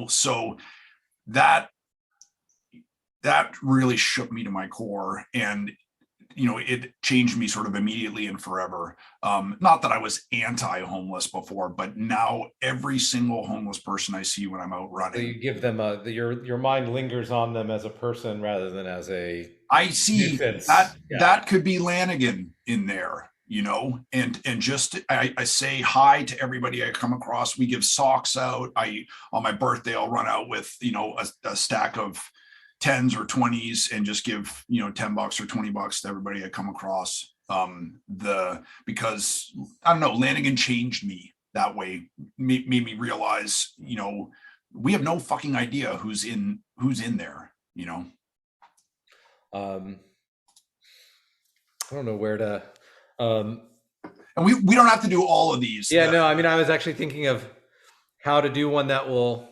So that really shook me to my core, and it changed me sort of immediately and forever. Not that I was anti-homeless before, but now every single homeless person I see when I'm out running, so you give them your mind lingers on them as a person rather than as a I see nuisance. That could be Lanegan in there, and just I say hi to everybody I come across. We give socks out. On my birthday, I'll run out with a stack of 10s or 20s and just give $10 or $20 to everybody I come across. Because I don't know, Lanegan changed me that way, made me realize we have no fucking idea who's in there. I don't know where to. And we don't have to do all of these. Yeah, no, I mean, I was actually thinking of how to do one that will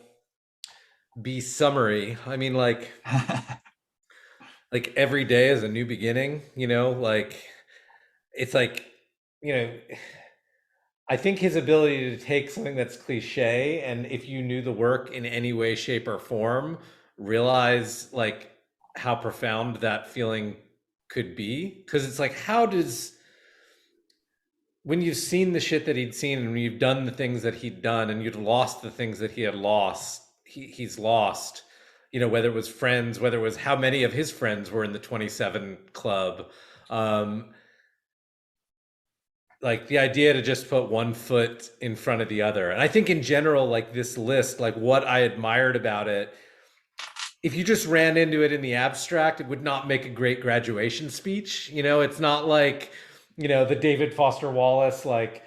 be summary. I mean, like every day is a new beginning, it's like, I think his ability to take something that's cliche, and if you knew the work in any way, shape, or form, realize like how profound that feeling could be. Because it's like, when you've seen the shit that he'd seen, and when you've done the things that he'd done, and you'd lost the things that he had lost, he's lost, whether it was friends, whether it was how many of his friends were in the 27 club, like the idea to just put one foot in front of the other. And I think in general, like this list, like what I admired about it, if you just ran into it in the abstract, it would not make a great graduation speech. It's not like, the David Foster Wallace, like,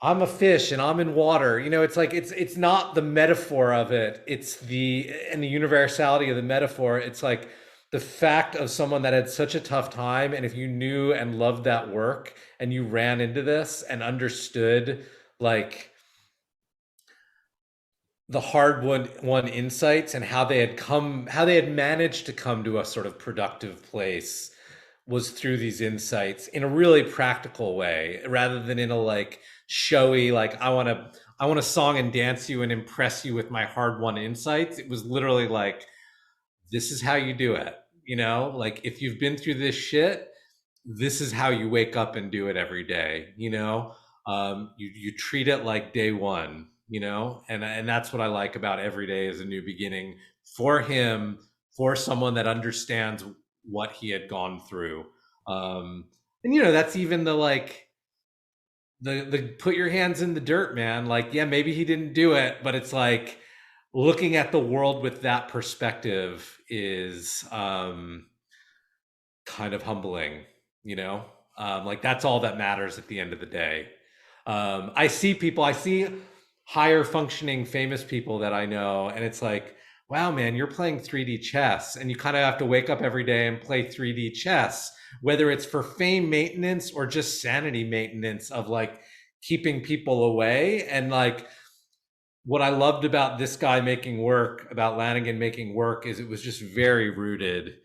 I'm a fish and I'm in water. It's like, it's not the metaphor of it. It's the universality of the metaphor. It's like the fact of someone that had such a tough time. And if you knew and loved that work and you ran into this and understood like the hard won insights and how they had managed to come to a sort of productive place, was through these insights in a really practical way, rather than in a like showy, like I want to song and dance you and impress you with my hard-won insights. It was literally like, this is how you do it. Like if you've been through this shit, this is how you wake up and do it every day. You treat it like day one, and that's what I like about every day is a new beginning for him for someone that understands what he had gone through. And that's even the like the put your hands in the dirt, man. Like, yeah, maybe he didn't do it, but it's like looking at the world with that perspective is kind of humbling, like that's all that matters at the end of the day. I see higher functioning famous people that I know, and it's like, wow, man, you're playing 3D chess, and you kind of have to wake up every day and play 3D chess, whether it's for fame maintenance or just sanity maintenance of like keeping people away. And like, what I loved about this guy making work, about Lanegan making work, is it was just very rooted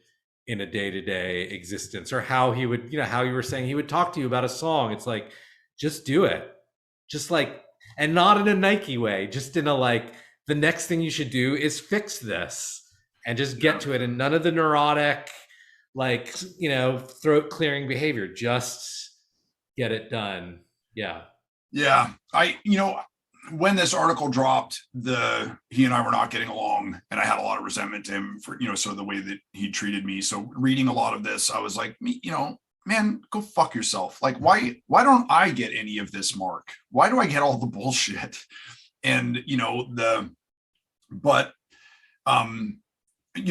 in a day-to-day existence, or how he would, how you were saying he would talk to you about a song. It's like, just do it. Just like, and not in a Nike way, just in a like, the next thing you should do is fix this and just get to it. And none of the neurotic, like, throat clearing behavior, just get it done. Yeah. Yeah. When this article dropped, he and I were not getting along, and I had a lot of resentment to him for, so the way that he treated me. So reading a lot of this, I was like, man, go fuck yourself. Like, why don't I get any of this, Mark? Why do I get all the bullshit? And,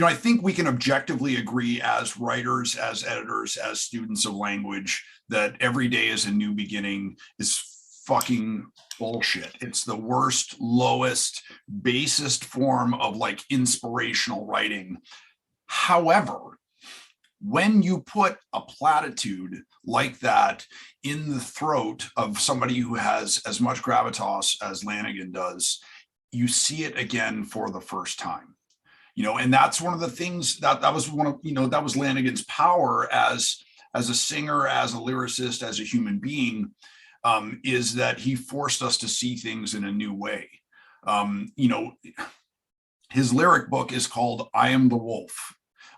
I think we can objectively agree as writers, as editors, as students of language, that every day is a new beginning is fucking bullshit. It's the worst, lowest, basest form of like inspirational writing. However, when you put a platitude like that in the throat of somebody who has as much gravitas as Lanegan does, you see it again for the first time. And that's one of the things that was one of, that was Lanegan's power as a singer, as a lyricist, as a human being, is that he forced us to see things in a new way. His lyric book is called I Am the Wolf.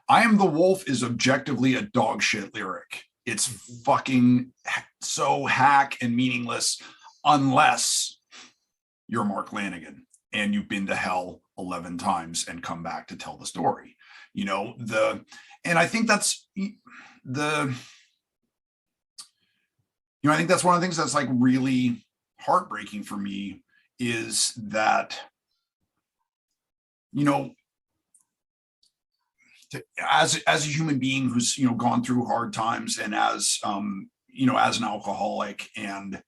I Am the Wolf is objectively a dog shit lyric. It's fucking so hack and meaningless unless you're Mark Lanegan and you've been to hell 11 times and come back to tell the story. And I think that's I think that's one of the things that's like really heartbreaking for me, is that, as a human being who's, gone through hard times, and as, as an alcoholic, and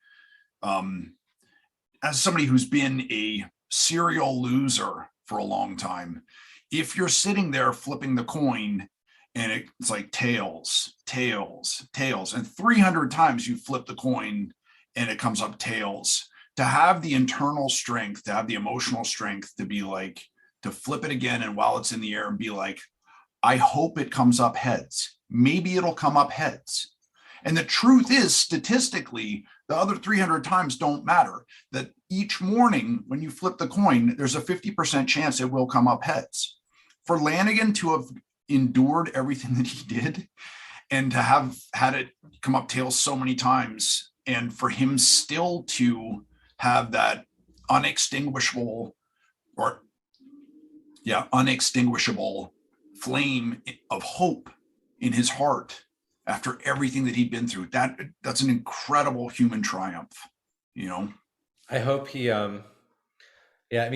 as somebody who's been a serial loser for a long time, if you're sitting there flipping the coin and it's like tails, tails, tails, and 300 times you flip the coin and it comes up tails, to have the internal strength, to have the emotional strength to be like, to flip it again, and while it's in the air, and be like, I hope it comes up heads. Maybe it'll come up heads. And the truth is, statistically, the other 300 times don't matter. That each morning when you flip the coin, there's a 50% chance it will come up heads. For Lanegan to have endured everything that he did, and to have had it come up tails so many times, and for him still to have that unextinguishable flame of hope in his heart after everything that he'd been through, that's an incredible human triumph. I hope he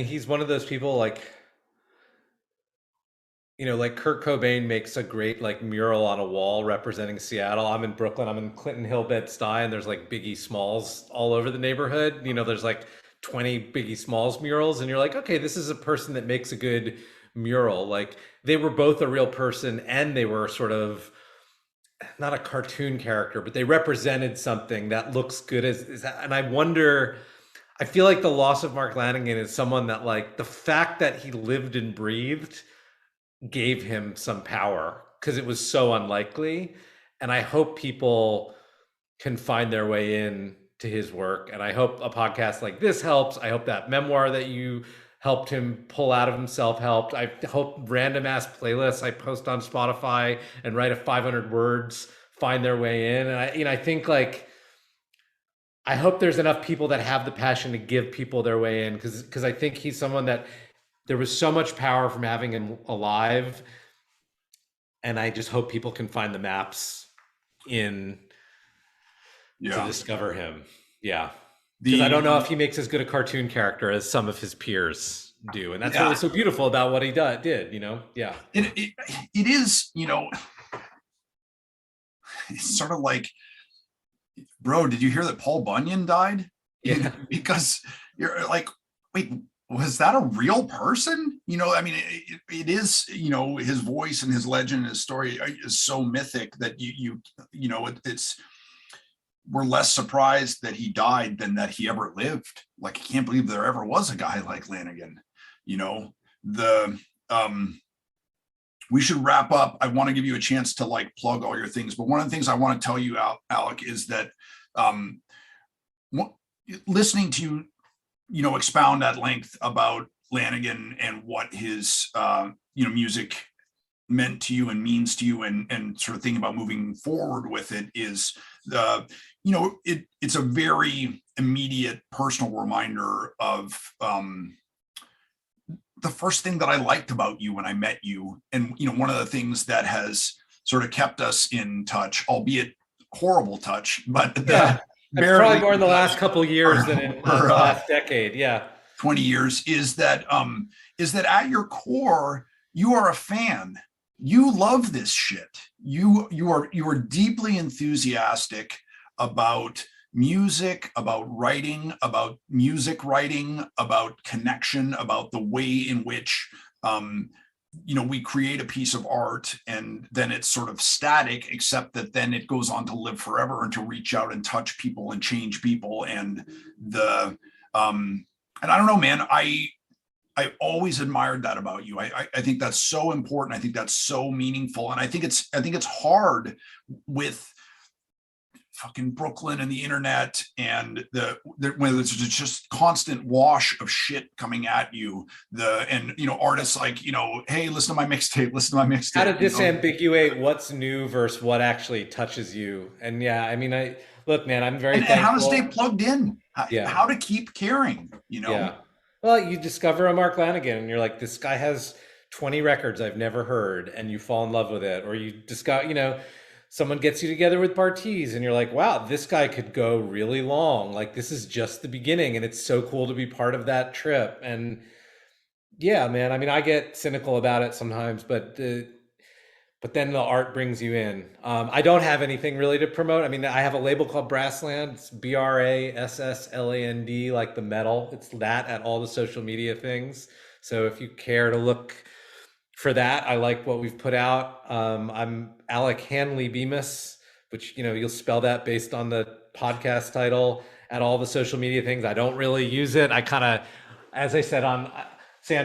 he's one of those people, like, like Kurt Cobain makes a great like mural on a wall representing Seattle. I'm in Brooklyn, I'm in Clinton Hill, Bed-Stuy, and there's like Biggie Smalls all over the neighborhood. There's like 20 Biggie Smalls murals, and you're like, okay, this is a person that makes a good mural. Like, they were both a real person, and they were sort of not a cartoon character, but they represented something that looks good and I feel like the loss of Mark Lanegan is someone that, like, the fact that he lived and breathed gave him some power, because it was so unlikely. And I hope people can find their way in to his work. And I hope a podcast like this helps. I hope that memoir that you helped him pull out of himself helped. I hope random ass playlists I post on Spotify and write a 500 words find their way in. And I think, like, I hope there's enough people that have the passion to give people their way in, because I think he's someone that there was so much power from having him alive, and I just hope people can find the maps to discover him. Yeah. Because I don't know if he makes as good a cartoon character as some of his peers do. And that's what was so beautiful about what he did, you know? Yeah. It is, you know, it's sort of like, bro, did you hear that Paul Bunyan died? Yeah. Because you're like, wait, was that a real person? You know, I mean, it is, you know, his voice and his legend and his story is so mythic that you know, we're less surprised that he died than that he ever lived. Like, I can't believe there ever was a guy like Lanegan. You know, we should wrap up. I want to give you a chance to like plug all your things, but one of the things I want to tell you, Alec, is that listening to you, you know, expound at length about Lanegan and what his you know, music meant to you and means to you, and sort of thinking about moving forward with it is you know, it's a very immediate personal reminder of the first thing that I liked about you when I met you. And, you know, one of the things that has sort of kept us in touch, albeit horrible touch, but probably more in the last couple of years than in the last decade. Yeah. 20 years is that at your core, you are a fan. You love this shit. You are deeply enthusiastic about music, about writing, about music writing, about connection, about the way in which you know, we create a piece of art and then it's sort of static, except that then it goes on to live forever and to reach out and touch people and change people. And and I don't know, man, I always admired that about you. I think that's so important. I think that's so meaningful. And I think it's hard with fucking Brooklyn and the internet and when there's just constant wash of shit coming at you, and you know, artists like, you know, hey, listen to my mixtape, how to disambiguate what's new versus what actually touches you. And yeah, I mean, look, man, I'm very thankful. And how to stay plugged in, how to keep caring, you know. Yeah. Well, you discover a Mark Lanegan and you're like, this guy has 20 records I've never heard, and you fall in love with it. Or you discover, you know, someone gets you together with Bartiz and you're like, wow, this guy could go really long. Like, this is just the beginning, and it's so cool to be part of that trip. And yeah, man, I mean, I get cynical about it sometimes, but then the art brings you in. I don't have anything really to promote. I mean, I have a label called Brassland. It's Brassland, like the metal. It's that at all the social media things. So if you care to look for that, I like what we've put out. I'm Alec Hanley Bemis, which, you know, you'll spell that based on the podcast title, at all the social media things. I don't really use it. I kind of, as I said on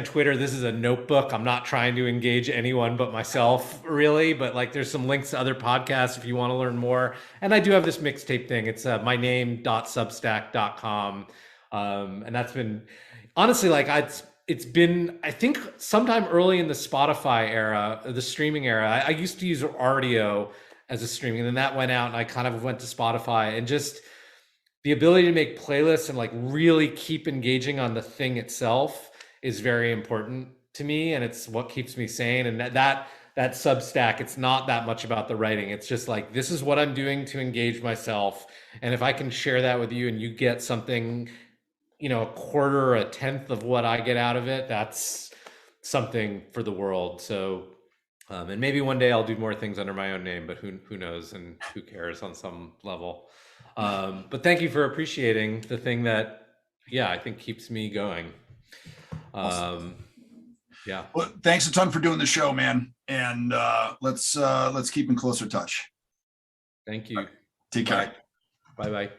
Twitter, this is a notebook. I'm not trying to engage anyone but myself, really. But like, there's some links to other podcasts if you want to learn more. And I do have this mixtape thing. It's myname.substack.com. And that's been, honestly, like, it's been, I think, sometime early in the Spotify era, the streaming era. I used to use Rdio as a streaming, and then that went out and I kind of went to Spotify, and just the ability to make playlists and like really keep engaging on the thing itself is very important to me. And it's what keeps me sane. And that Substack, it's not that much about the writing. It's just like, this is what I'm doing to engage myself. And if I can share that with you and you get something, you know, a quarter or a tenth of what I get out of it, that's something for the world. So, and maybe one day I'll do more things under my own name, but who knows, and who cares on some level. But thank you for appreciating the thing that, yeah, I think keeps me going. Yeah. Well, thanks a ton for doing the show, man. And let's keep in closer touch. Thank you. Right. Take care. Bye-bye.